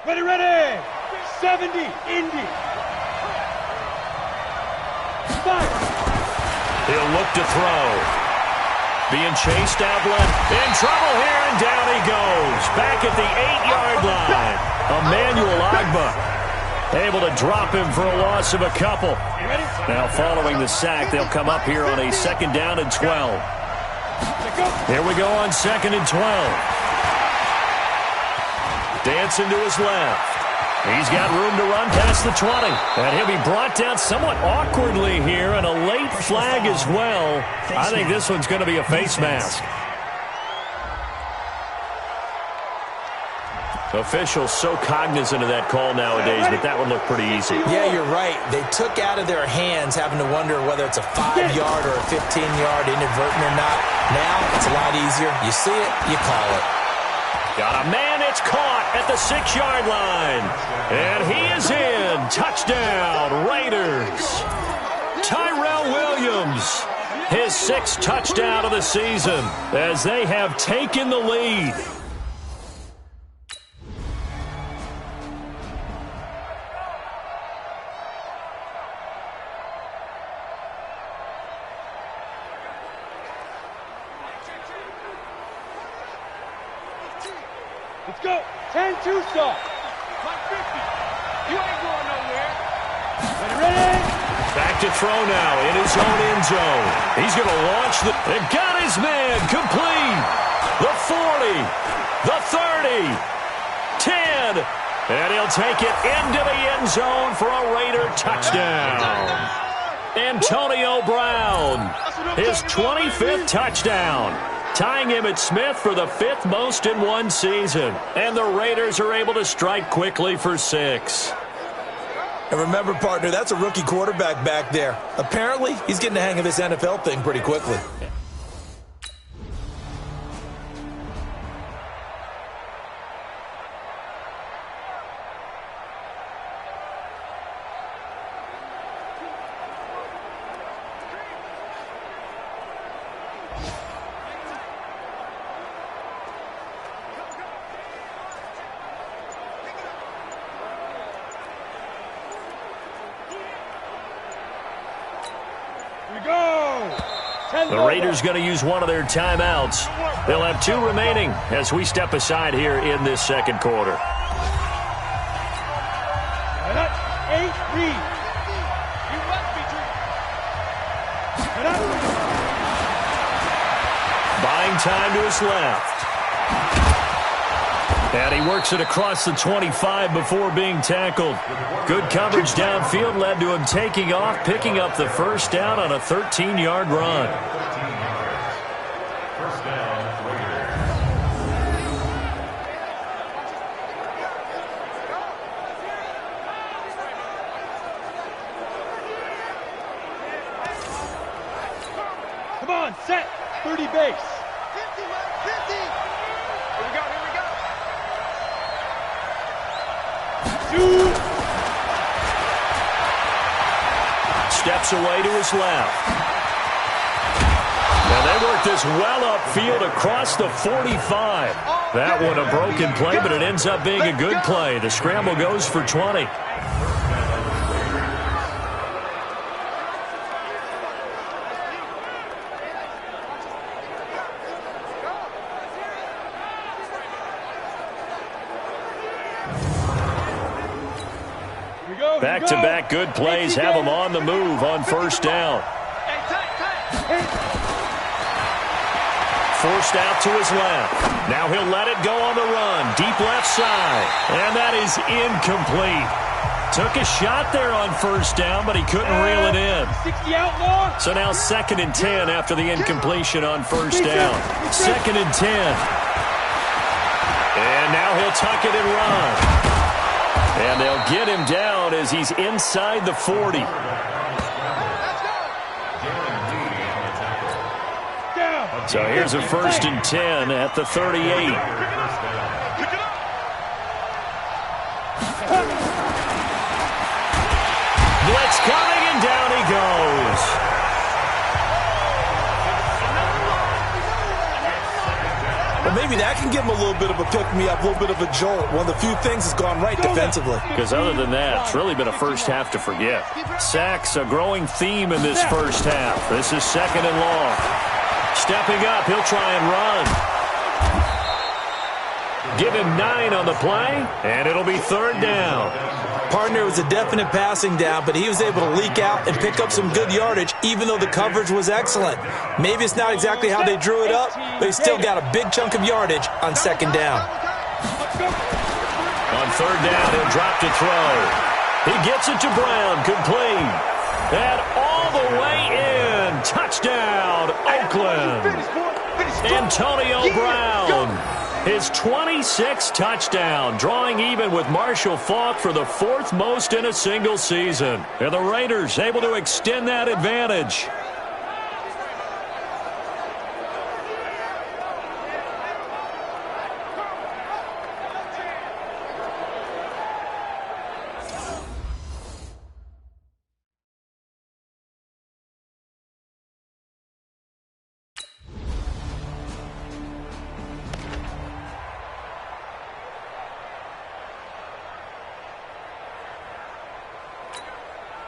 Ready. 70, Indy. Fire. He'll look to throw. Being chased out left. In trouble here, and down he goes. Back at the 8-yard line. Emmanuel Agba able to drop him for a loss of a couple. Now following the sack, they'll come up here on a 2nd down and 12. Here we go on 2nd and 12. Dancing to his left. He's got room to run past the 20. And he'll be brought down somewhat awkwardly here, and a late flag as well. I think this one's going to be a face mask. Officials so cognizant of that call nowadays, but that would look pretty easy. Yeah, you're right. They took out of their hands having to wonder whether it's a 5-yard or a 15-yard, inadvertent or not. Now it's a lot easier. You see it, you call it. Got a man, it's caught at the 6-yard line. And he is in. Touchdown, Raiders. Tyrell Williams, his 6th touchdown of the season, as they have taken the lead. Let's go. 10-2 stop. Like 50. You ain't going nowhere. Ready. Back to throw now in his own end zone. He's going to launch the... And got his man complete. The 40. The 30. 10. And he'll take it into the end zone for a Raider touchdown. Antonio Brown, his 25th touchdown. Tying him at Smith for the 5th most in one season. And the Raiders are able to strike quickly for 6. And remember, partner, that's a rookie quarterback back there. Apparently, he's getting the hang of this NFL thing pretty quickly. The Raiders going to use one of their timeouts. They'll have 2 remaining as we step aside here in this second quarter. 8 read. You must be Buying time to his left. And he works it across the 25 before being tackled. Good coverage downfield led to him taking off, picking up the 1st down on a 13-yard run. First down, Raiders. Come on, set. 30 base. 50, 50. Here we go. 2. Steps away to his left. Now they work this well upfield across the 45. That one a broken play, but it ends up being a good play. The scramble goes for 20. Back-to-back good plays have him on the move on first down. Forced out to his left. Now he'll let it go on the run. Deep left side. And that is incomplete. Took a shot there on first down, but he couldn't reel it in. So now 2nd and 10 after the incompletion on first down. 2nd and 10. And now he'll tuck it and run. And they'll get him down as he's inside the 40. So here's a 1st and 10 at the 38. Blitz coming, and down he goes. Well, maybe that can give him a little bit of a pick-me-up, a little bit of a jolt. One of the few things that's gone right defensively. Because other than that, it's really been a first half to forget. Sacks, a growing theme in this first half. This is 2nd and long. Stepping up, he'll try and run. Give him 9 on the play, and it'll be 3rd down. Partner, was a definite passing down, but he was able to leak out and pick up some good yardage, even though the coverage was excellent. Maybe it's not exactly how they drew it up, but he still got a big chunk of yardage on 2nd down. On 3rd down, he'll drop to throw. He gets it to Brown, complete. And all the way in. Touchdown, Oakland. Antonio Brown. His 26th touchdown, drawing even with Marshall Faulk for the 4th most in a single season. And the Raiders able to extend that advantage.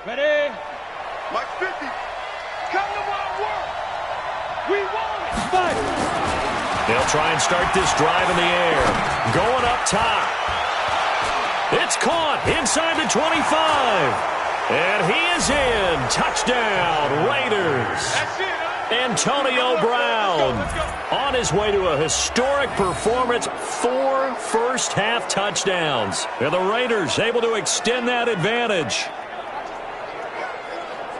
Ready? Mark 50. Come to Wild World. We want it. Fight. They'll try and start this drive in the air. Going up top. It's caught inside the 25. And he is in. Touchdown, Raiders. That's it, huh? Antonio Brown on his way to a historic performance. 4 first-half touchdowns. And the Raiders able to extend that advantage.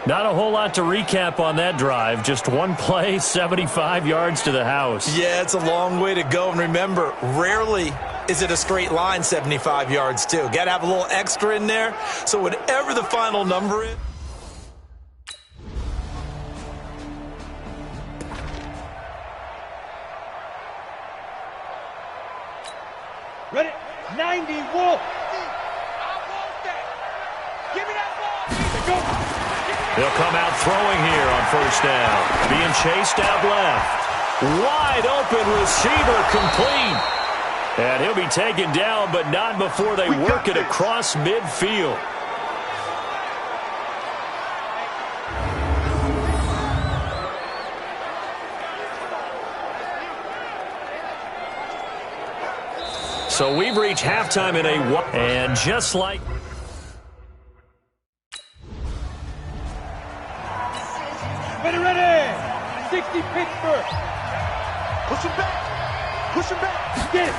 Not a whole lot to recap on that drive. Just one play, 75 yards to the house. Yeah, it's a long way to go. And remember, rarely is it a straight line 75 yards, too. Got to have a little extra in there. So whatever the final number is. Ready? 90 Wolf. I want that. Give me that ball. Go. They'll come out throwing here on first down. Being chased out left. Wide open receiver, complete. And he'll be taken down, but not before they work it across midfield. So we've reached halftime in and just like... Ready. 60 Pittsburgh. Push him back. Push him back. Get it.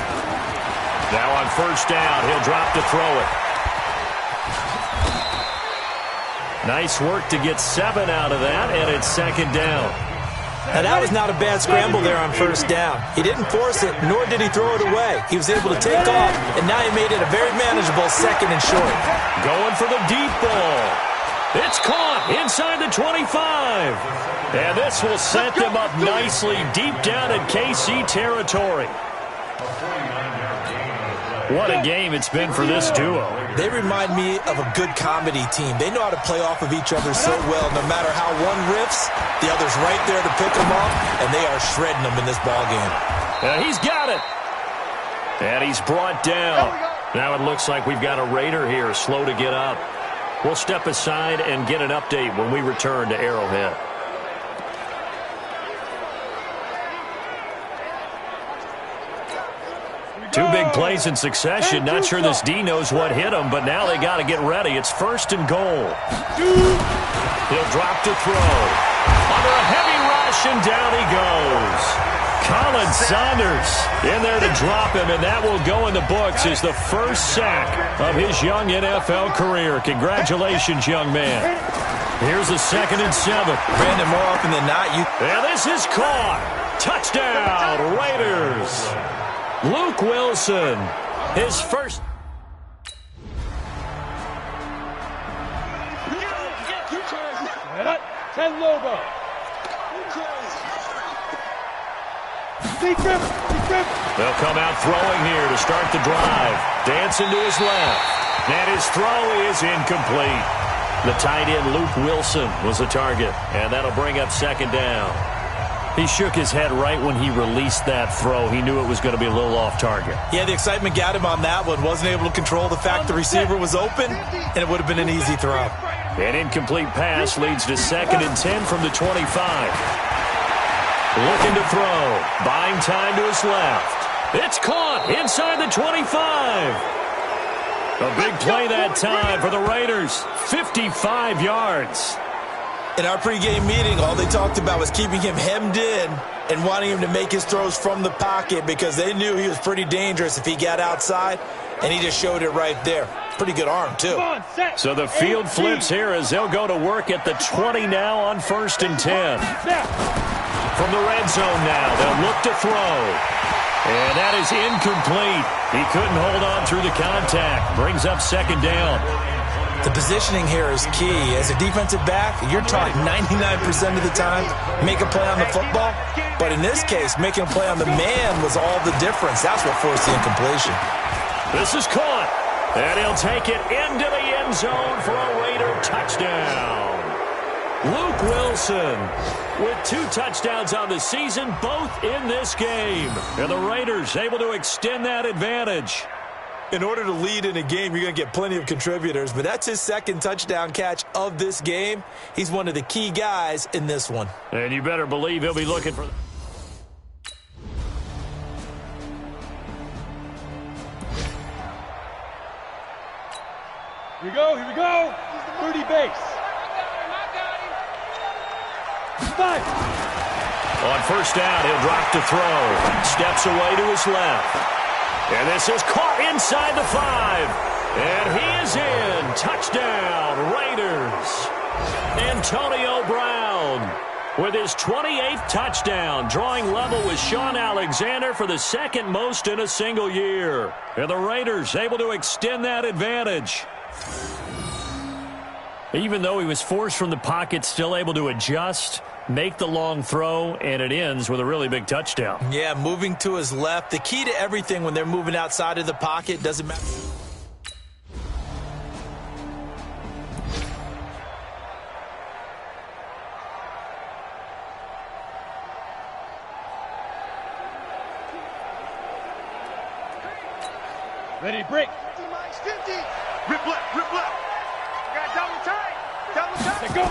Now on first down, he'll drop to throw it. Nice work to get 7 out of that, and it's 2nd down. Now, that was not a bad scramble there on first down. He didn't force it, nor did he throw it away. He was able to take off, and now he made it a very manageable 2nd and short. Going for the deep ball. It's caught inside the 25. And this will set them up nicely deep down in KC territory. What a game it's been for this duo. They remind me of a good comedy team. They know how to play off of each other so well. No matter how one riffs, the other's right there to pick them up, and they are shredding them in this ballgame. He's got it. And he's brought down. Now it looks like we've got a Raider here slow to get up. We'll step aside and get an update when we return to Arrowhead. Here we Two big plays in succession. Not sure this D knows what hit him, but now they got to get ready. It's 1st and goal. He'll drop to throw. Under a heavy rush, and down he goes. Colin Saunders in there to drop him, and that will go in the books as the first sack of his young NFL career. Congratulations, young man. Here's a 2nd and 7. Brandon, more often than not, And this is caught. Touchdown, Raiders. Luke Wilson, his first. Ten logo. They'll come out throwing here to start the drive. Dancing to his left. And his throw is incomplete. The tight end, Luke Wilson, was the target. And that'll bring up 2nd down. He shook his head right when he released that throw. He knew it was going to be a little off target. Yeah, the excitement got him on that one. Wasn't able to control the fact the receiver was open, and it would have been an easy throw. An incomplete pass leads to 2nd and 10 from the 25. Looking to throw. Buying time to his left. It's caught inside the 25. A big play that time for the Raiders. 55 yards. In our pregame meeting, all they talked about was keeping him hemmed in and wanting him to make his throws from the pocket because they knew he was pretty dangerous if he got outside, and he just showed it right there. Pretty good arm, too. So the field flips here as they'll go to work at the 20 now on 1st and 10. From the red zone now, they'll look to throw. And that is incomplete. He couldn't hold on through the contact. Brings up 2nd down. The positioning here is key. As a defensive back, you're taught 99% of the time, make a play on the football. But in this case, making a play on the man was all the difference. That's what forced the incompletion. This is caught. And he'll take it into the end zone for a Raider touchdown. Luke Wilson with 2 touchdowns on the season, both in this game. And the Raiders able to extend that advantage. In order to lead in a game, you're going to get plenty of contributors, but that's his 2nd touchdown catch of this game. He's one of the key guys in this one. And you better believe he'll be looking for... Here we go. 30 base. 5. On 1st down, he'll drop to throw. Steps away to his left. And this is caught inside the 5. And he is in. Touchdown, Raiders. Antonio Brown with his 28th touchdown, drawing level with Sean Alexander for the 2nd most in a single year. And the Raiders able to extend that advantage. Even though he was forced from the pocket, still able to adjust, make the long throw, and it ends with a really big touchdown. Yeah, moving to his left. The key to everything when they're moving outside of the pocket doesn't matter. Ready, break. 50. Rip left. Got double time. Go.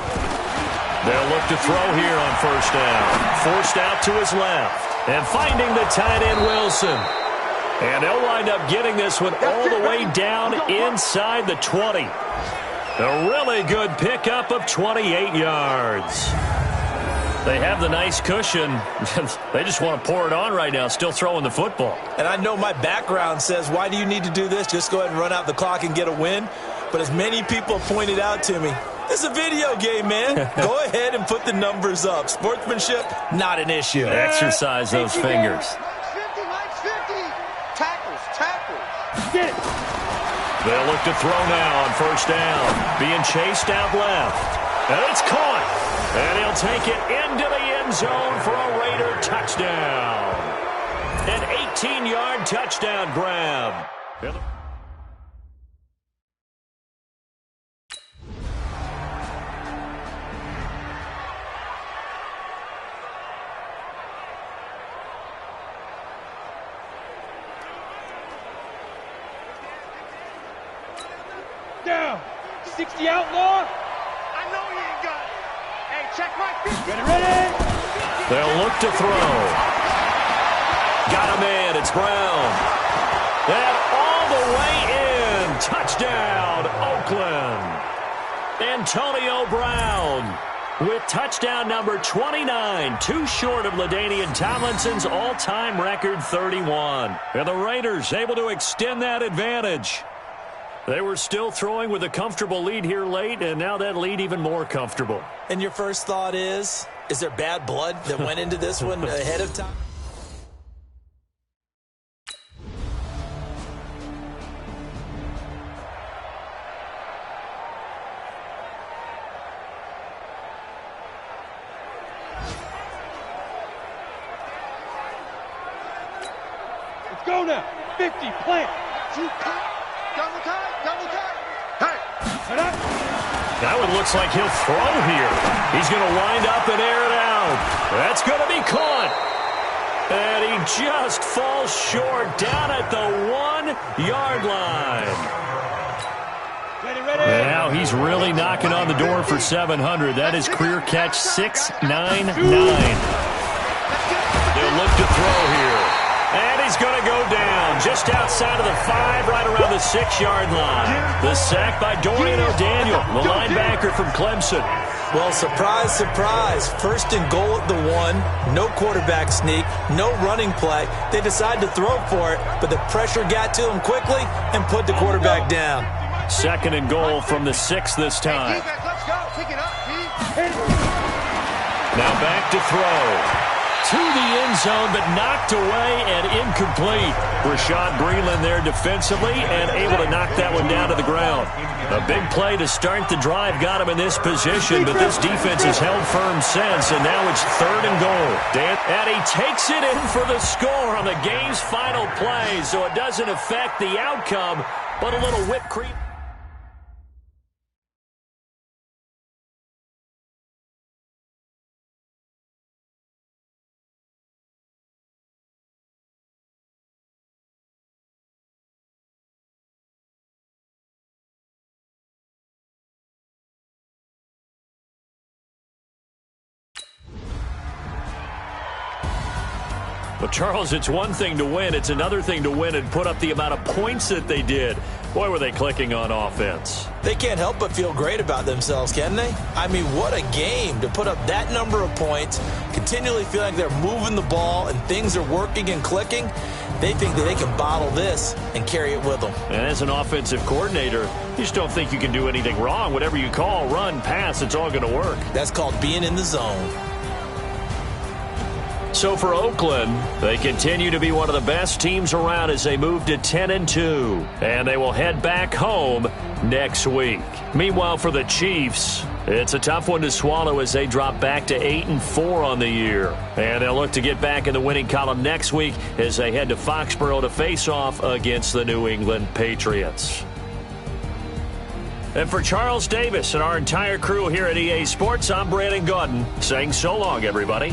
They'll look to throw here on 1st down. Forced out to his left. And finding the tight end, Wilson. And they'll wind up getting this one all the way down inside the 20. A really good pickup of 28 yards. They have the nice cushion. They just want to pour it on right now, still throwing the football. And I know my background says, why do you need to do this? Just go ahead and run out the clock and get a win. But as many people have pointed out to me, it's a video game, man. Go ahead and put the numbers up. Sportsmanship, not an issue. Exercise those fingers. 50. Tackles. Get it. They'll look to throw now on 1st down. Being chased out left. And it's caught. And he'll take it into the end zone for a Raider touchdown. An 18-yard touchdown grab. Down. 60 outlaw. I know he ain't got it. Hey, check my feet. Ready. They'll look to throw. Got a man it's Brown. And all the way in. Touchdown, Oakland. Antonio Brown with touchdown number 29, too short of LaDainian Tomlinson's all-time record 31. And the Raiders able to extend that advantage. They were still throwing with a comfortable lead here late, and now that lead even more comfortable. And your first thought is there bad blood that went into this one ahead of time? Go now. 50, plant. Double time. Hey. That one looks like he'll throw here. He's going to wind up and air it out. That's going to be caught. And he just falls short down at the 1-yard line. Ready. Now he's really knocking on the door for 700. That is career catch 699. They'll look to throw here. And he's going to go down just outside of the 5, right around the 6-yard line. The sack by Dorian O'Daniel, the linebacker from Clemson. Well, surprise, surprise. First and goal at the 1. No quarterback sneak. No running play. They decide to throw for it, but the pressure got to him quickly and put the quarterback down. Second and goal from the 6 this time. Let's go. Pick it up, Now back to throw. To the end zone, but knocked away and incomplete. Rashad Breeland there defensively and able to knock that one down to the ground. A big play to start the drive got him in this position, but this defense has held firm since, and now it's third and goal. And he takes it in for the score on the game's final play, so it doesn't affect the outcome, but a little whipped cream. Well, Charles, it's one thing to win. It's another thing to win and put up the amount of points that they did. Boy, were they clicking on offense. They can't help but feel great about themselves, can they? I mean, what a game to put up that number of points, continually feel like they're moving the ball and things are working and clicking. They think that they can bottle this and carry it with them. And as an offensive coordinator, you just don't think you can do anything wrong. Whatever you call, run, pass, it's all going to work. That's called being in the zone. So for Oakland, they continue to be one of the best teams around as they move to 10-2, and they will head back home next week. Meanwhile, for the Chiefs, it's a tough one to swallow as they drop back to 8-4 on the year, and they'll look to get back in the winning column next week as they head to Foxborough to face off against the New England Patriots. And for Charles Davis and our entire crew here at EA Sports, I'm Brandon Gaudin saying so long, everybody.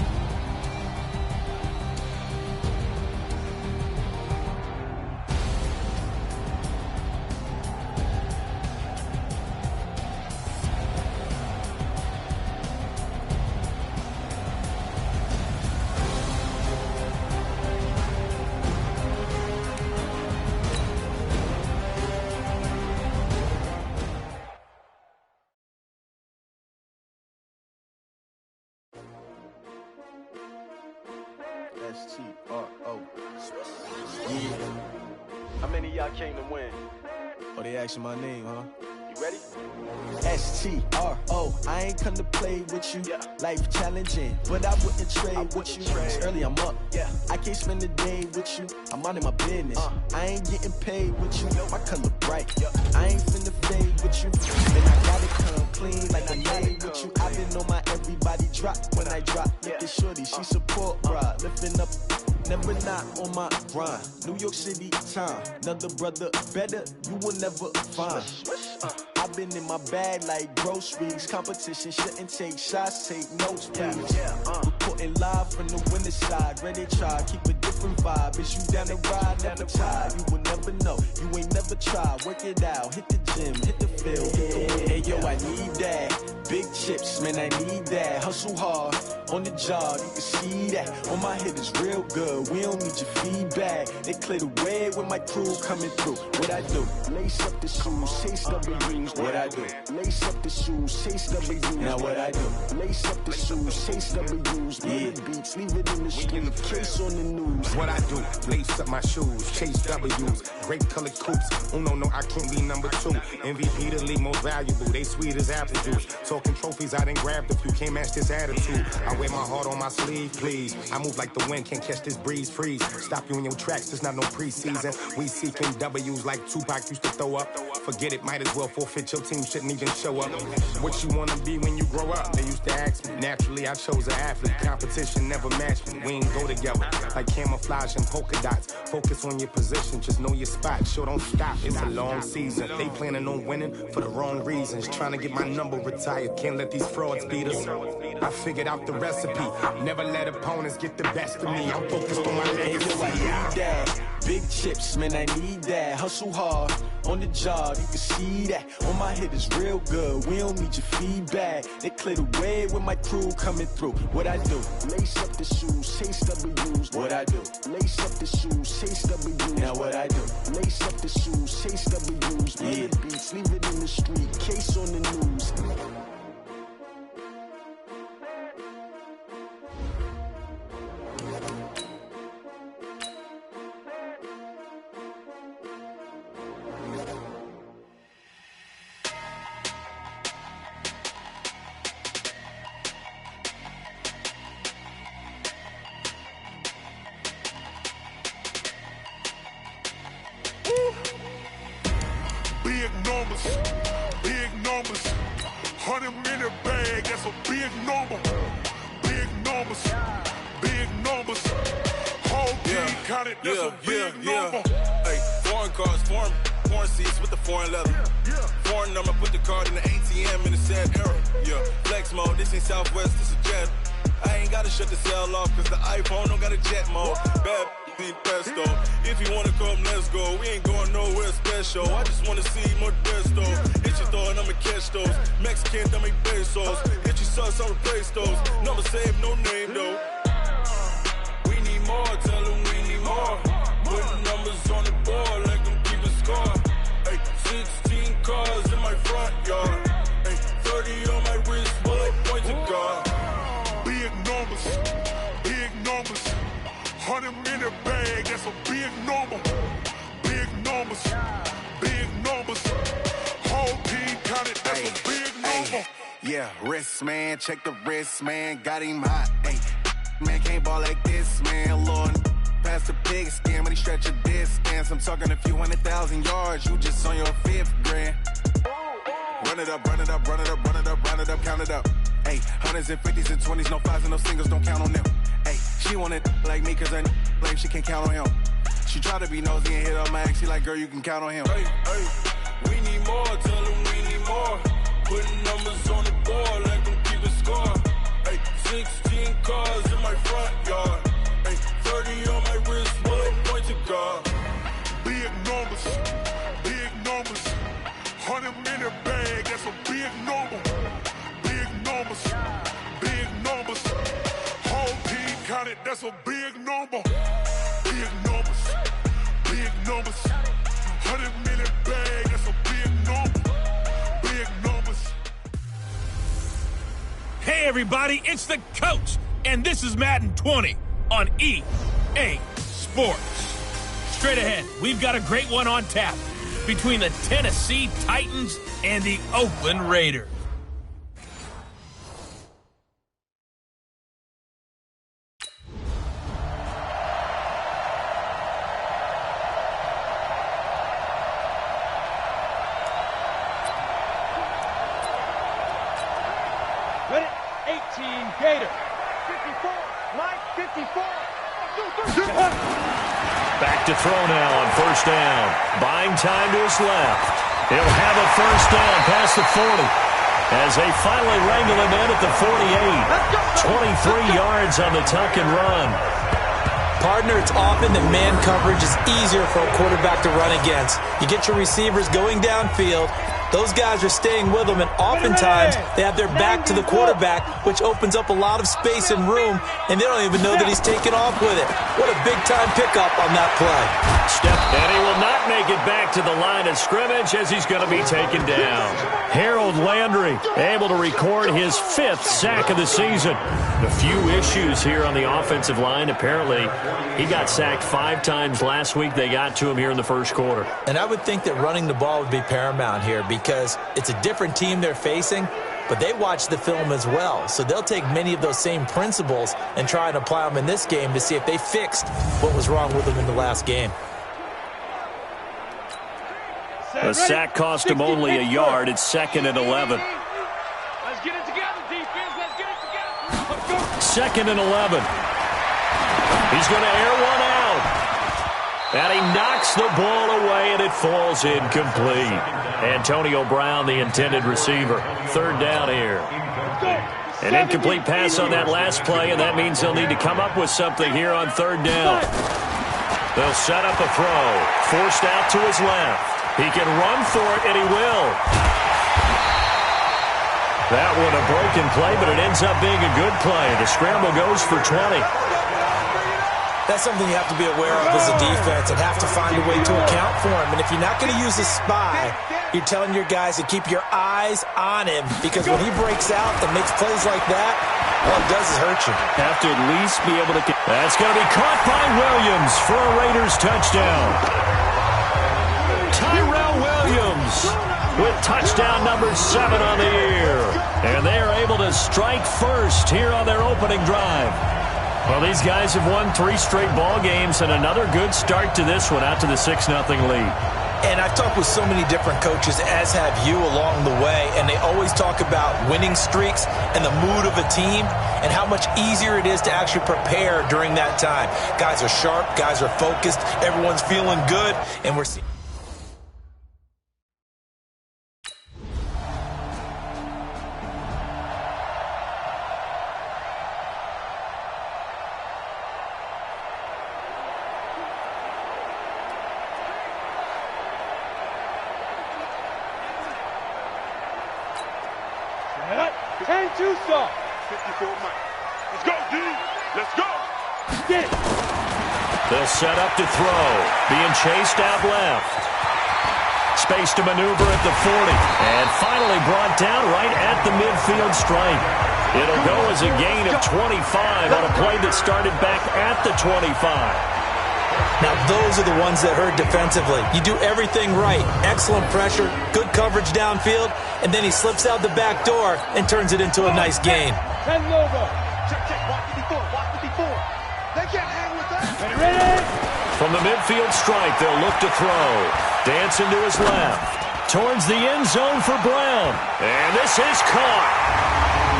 S-T-R-O. Yeah. How many of y'all came to win? Oh, they asking my name, huh? You ready? S-T-R-O. I ain't come to play with you. Yeah. Life challenging, but I wouldn't trade with you. It's early, I'm up. Yeah. I can't spend the day with you. I'm minding my business. I ain't getting paid with you. My color bright. I ain't finna fade with you. And I gotta come clean like I made with you. I've been on my everybody drop when I drop. Look at shorty, she support ride. Lifting up, never not on my grind. New York City time. Another brother better, you will never find. I've been in my bag like groceries. Competition shouldn't take shots, take notes, please. Reporting live from the winter side. Ready to try, keep a different vibe. Is you down the ride? Never try. You will never know. You ain't never tried. Work it out. Hit the gym, hit the field, hit the win. Hey yo, I need that. Big chips, man, I need that. Hustle hard on the job, you can see that. On my head is real good. We don't need your feedback. They clear the way with my crew coming through. What I do? Lace up the shoes, chase W's. What I do? Lace up the shoes, chase W's. Now what I do? Lace up the shoes, chase W's. Yeah. Beats, leave it in the street, case on the news. What I do? Lace up my shoes, chase W's. Great colored coops. Oh no, I can't be number 2. MVP the league most valuable. They sweet as apple juice. Talking trophies, I didn't grab the few. Can't match this attitude. I wear my heart on my sleeve, please. I move like the wind, can't catch this breeze, freeze. Stop you in your tracks, there's not no preseason. We seeking W's like Tupac used to throw up. Forget it, might as well forfeit. Your team shouldn't even show up. What you wanna be when you grow up? They used to ask me. Naturally, I chose an athlete. Competition never matched me. We ain't go together like camouflage and polka dots. Focus on your position, just know your spot. Sure, don't stop, it's a long season. They planning on winning for the wrong reasons. Trying to get my number retired, can't let these frauds beat us. I figured out the recipe. Never let opponents get the best of me. I'm focused on my legacy. I need that. Big chips, man, I need that. Hustle hard on the job, you can see that. On my head is real good. We don't need your feedback. They clear the way with my crew coming through. What I do? Lace up the shoes, chase W's. What I do? Lace up the shoes, chase W's. Now what I do? Lace up the shoes, chase W's. Yeah. Beats, leave it in the street, case on the news. Big numbers, 100-minute bag, that's a big number. Big numbers, whole team counted, that's a big number. Hey, foreign cars, foreign seats with the foreign leather. Foreign number, put the card in the ATM in the sad era. Yeah, flex mode, this ain't Southwest, this is jet. I ain't gotta shut the cell off, cause the iPhone don't got a jet mode. Bad need pesto. If you wanna come, let's go. We ain't going nowhere special. I just wanna see more Modesto. Hit your throw and I'ma catch those. Mexican, dummy pesos. Hit your sauce, I'll replace those. Number save, no name though. We need more, tell them we need more. Putting numbers on the board, like them keep a score. Hey, 16 cars in my front yard. Hey, 30 on my wrist, bullet point to God. Big numbers, 100-minute bag, that's a big number. Big numbers, whole team counted, that's a big number. Yeah, wrist man, check the wrist man, got him hot. Ay, man can't ball like this, man. Lord, past the pig skin, when he stretch a distance. I'm talking a few 100,000 yards, you just on your 5th grand. Run it up, count it up. Ay, hundreds and 50s and 20s, no 5s and no singles, don't count on them. Ay, she want it like me, cause her blame, she can't count on him. She try to be nosy and hit up my ex, she like, girl, you can count on him. Hey, we need more, tell them we need more. Putting numbers on the board, like them keep a score. Hey, 16 cars in my front yard. Hey, 30 on my wrist, bullet point to God. Big numbers, 100-minute bag, that's a big number. Big numbers, whole team counted, that's a big number. Big numbers, 100-minute bag, that's a big number. Big numbers. Hey everybody, it's the coach, and this is Madden 20 on EA Sports. Straight ahead, we've got a great one on tap between the Tennessee Titans and the Oakland Raiders. Ready? 18 Gator. 54. Mike, 54. Back to throw now on first down. Buying time to his left. He'll have a first down past the 40. as they finally wrangle him in at the 48. 23 yards on the tuck and run. Partner, it's often that man coverage is easier for a quarterback to run against. You get your receivers going downfield. Those guys are staying with them, and oftentimes they have their back to the quarterback, which opens up a lot of space and room, and they don't even know that he's taking off with it. What a big-time pickup on that play. And he will not make it back to the line of scrimmage as he's going to be taken down. Harold Landry able to record his 5th sack of the season. A few issues here on the offensive line. Apparently, he got sacked 5 times last week. They got to him here in the first quarter. And I would think that running the ball would be paramount here because it's a different team they're facing, but they watch the film as well. So they'll take many of those same principles and try and apply them in this game to see if they fixed what was wrong with them in the last game. The sack cost him only a yard. It's 2nd and 11. Let's get it together, defense. Let's get it together. Let's go. 2nd and 11. He's going to air one out. And he knocks the ball away, and it falls incomplete. Antonio Brown, the intended receiver. 3rd down here. An incomplete pass on that last play, and that means they'll need to come up with something here on 3rd down. They'll set up a throw. Forced out to his left. He can run for it, and he will. That one a broken play, but it ends up being a good play. The scramble goes for 20. That's something you have to be aware of as a defense and have to find a way to account for him. And if you're not going to use a spy, you're telling your guys to keep your eyes on him because when he breaks out and makes plays like that, all it does is hurt you. Have to at least be able to... That's going to be caught by Williams for a Raiders touchdown. Tyrell Williams with touchdown number 7 on the year. And they are able to strike first here on their opening drive. Well, these guys have won 3 straight ball games and another good start to this one out to the 6-0 lead. And I've talked with so many different coaches, as have you, along the way, and they always talk about winning streaks and the mood of a team and how much easier it is to actually prepare during that time. Guys are sharp, guys are focused, everyone's feeling good, and we're seeing... And Tucson. 54 Mike. Let's go, D. Let's go. Get it. They'll set up to throw. Being chased out left. Space to maneuver at the 40. And finally brought down right at the midfield stripe. It'll go as a gain of 25 on a play that started back at the 25. Now, those are the ones that hurt defensively. You do everything right. Excellent pressure, good coverage downfield, and then he slips out the back door and turns it into a nice gain. Ten logo. Check. Watch 54. They can't hang with that. Ready? From the midfield stripe, they'll look to throw. Dancing to his left. Towards the end zone for Brown. And this is caught.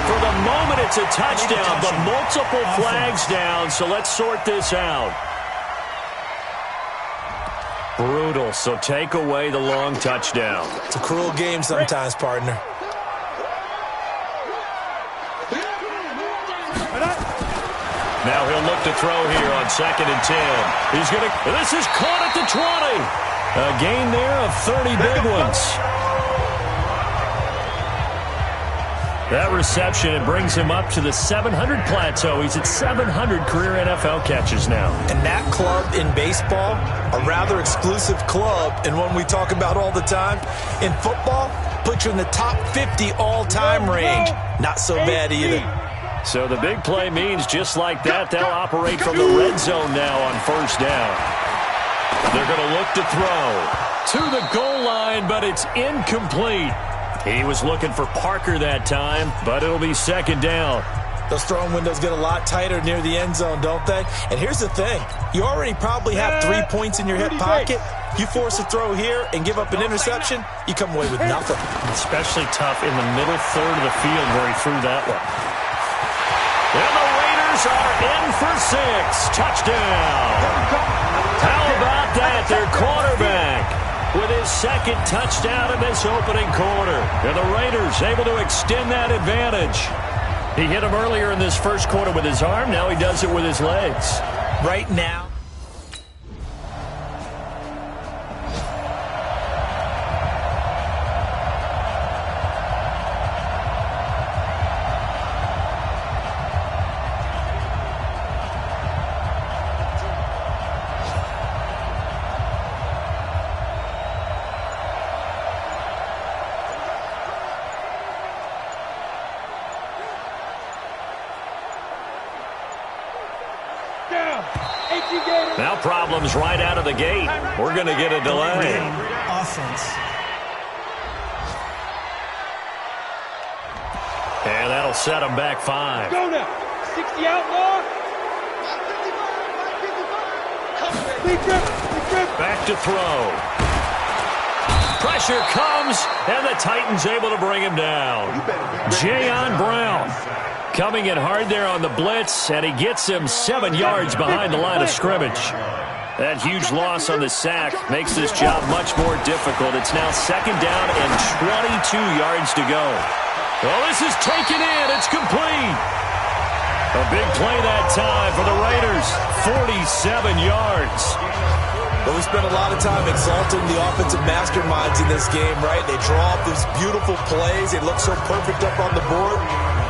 For the moment, it's a touchdown, but multiple flags down, so let's sort this out. Brutal, so take away the long touchdown. It's a cruel game sometimes, partner. Now he'll look to throw here on 2nd and 10. He's going to... This is caught at the 20. A gain there of 30 big ones. That reception, it brings him up to the 700 plateau. He's at 700 career NFL catches now. And that club in baseball, a rather exclusive club, and one we talk about all the time. In football, put you in the top 50 all-time range. Not so bad either. So the big play means just like that, they'll operate from the red zone now on 1st down. They're going to look to throw to the goal line, but it's incomplete. He was looking for Parker that time, but it'll be 2nd down. Those throwing windows get a lot tighter near the end zone, don't they? And here's the thing. You already probably have 3 points in your hip pocket. You force a throw here and give up an interception, you come away with nothing. Especially tough in the middle third of the field where he threw that one. And the Raiders are in for 6. Touchdown. How about that? Their quarterback with his second touchdown in this opening quarter. And the Raiders able to extend that advantage. He hit him earlier in this first quarter with his arm. Now he does it with his legs. Right now. Now problems right out of the gate. We're going to get a delay. Offense. And that'll set him back 5. Go now. 60 outlaw. Back to throw. Pressure comes, and the Titans able to bring him down. Jayon Brown coming in hard there on the blitz, and he gets him 7 yards behind the line of scrimmage. That huge loss on the sack makes this job much more difficult. It's now second down and 22 yards to go. Well, this is taken in. It's complete. A big play that time for the Raiders. 47 yards. Well, we spent a lot of time exalting the offensive masterminds in this game, right? They draw up these beautiful plays. They look so perfect up on the board.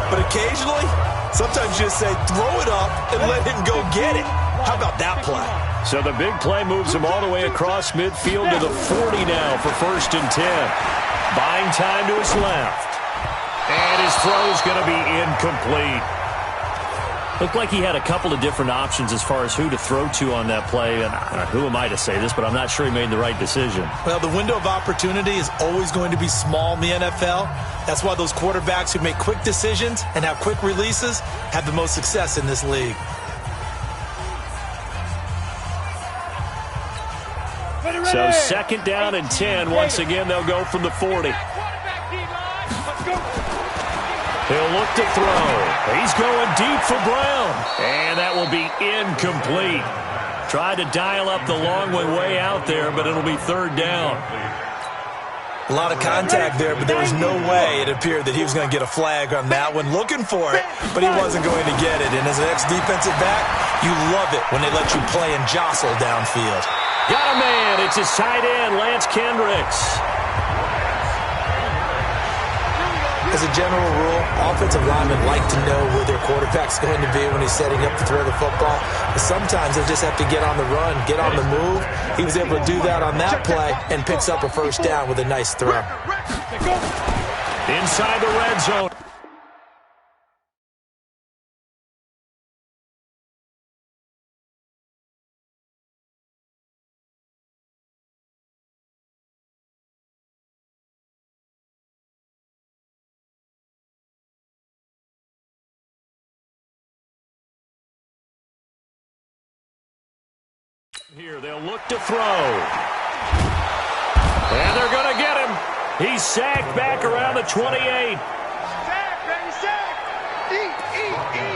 But occasionally, sometimes you just say, throw it up and let him go get it. How about that play? So the big play moves him all the way across midfield to the 40 now for 1st and 10. Buying time to his left. And his throw is going to be incomplete. Looked like he had a couple of different options as far as who to throw to on that play. And who am I to say this, but I'm not sure he made the right decision. Well, the window of opportunity is always going to be small in the NFL. That's why those quarterbacks who make quick decisions and have quick releases have the most success in this league. So second down and 10. Once again, they'll go from the 40. He'll look to throw. He's going deep for Brown. And that will be incomplete. Tried to dial up the long one way out there, but it'll be 3rd down. A lot of contact there, but there was no way it appeared that he was going to get a flag on that one. Looking for it, but he wasn't going to get it. And as an ex-defensive back, you love it when they let you play and jostle downfield. Got a man. It's his tight end, Lance Kendricks. As a general rule, offensive linemen like to know where their quarterback's going to be when he's setting up to throw the football. But sometimes they just have to get on the run, get on the move. He was able to do that on that play and picks up a 1st down with a nice throw. Inside the red zone. Here, they'll look to throw. And they're going to get him. He's sacked back around the 28.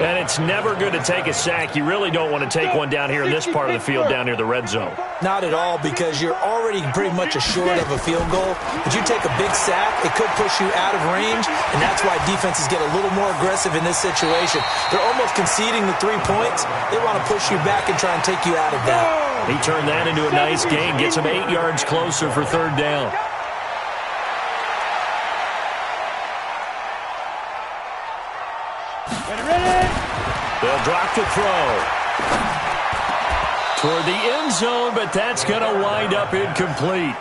And it's never good to take a sack. You really don't want to take one down here in this part of the field down near the red zone. Not at all, because you're already pretty much assured of a field goal. If you take a big sack, it could push you out of range, and that's why defenses get a little more aggressive in this situation. They're almost conceding the 3 points. They want to push you back and try and take you out of that. He turned that into a nice gain, gets him 8 yards closer for 3rd down. They'll drop to throw. Toward the end zone, but that's going to wind up incomplete.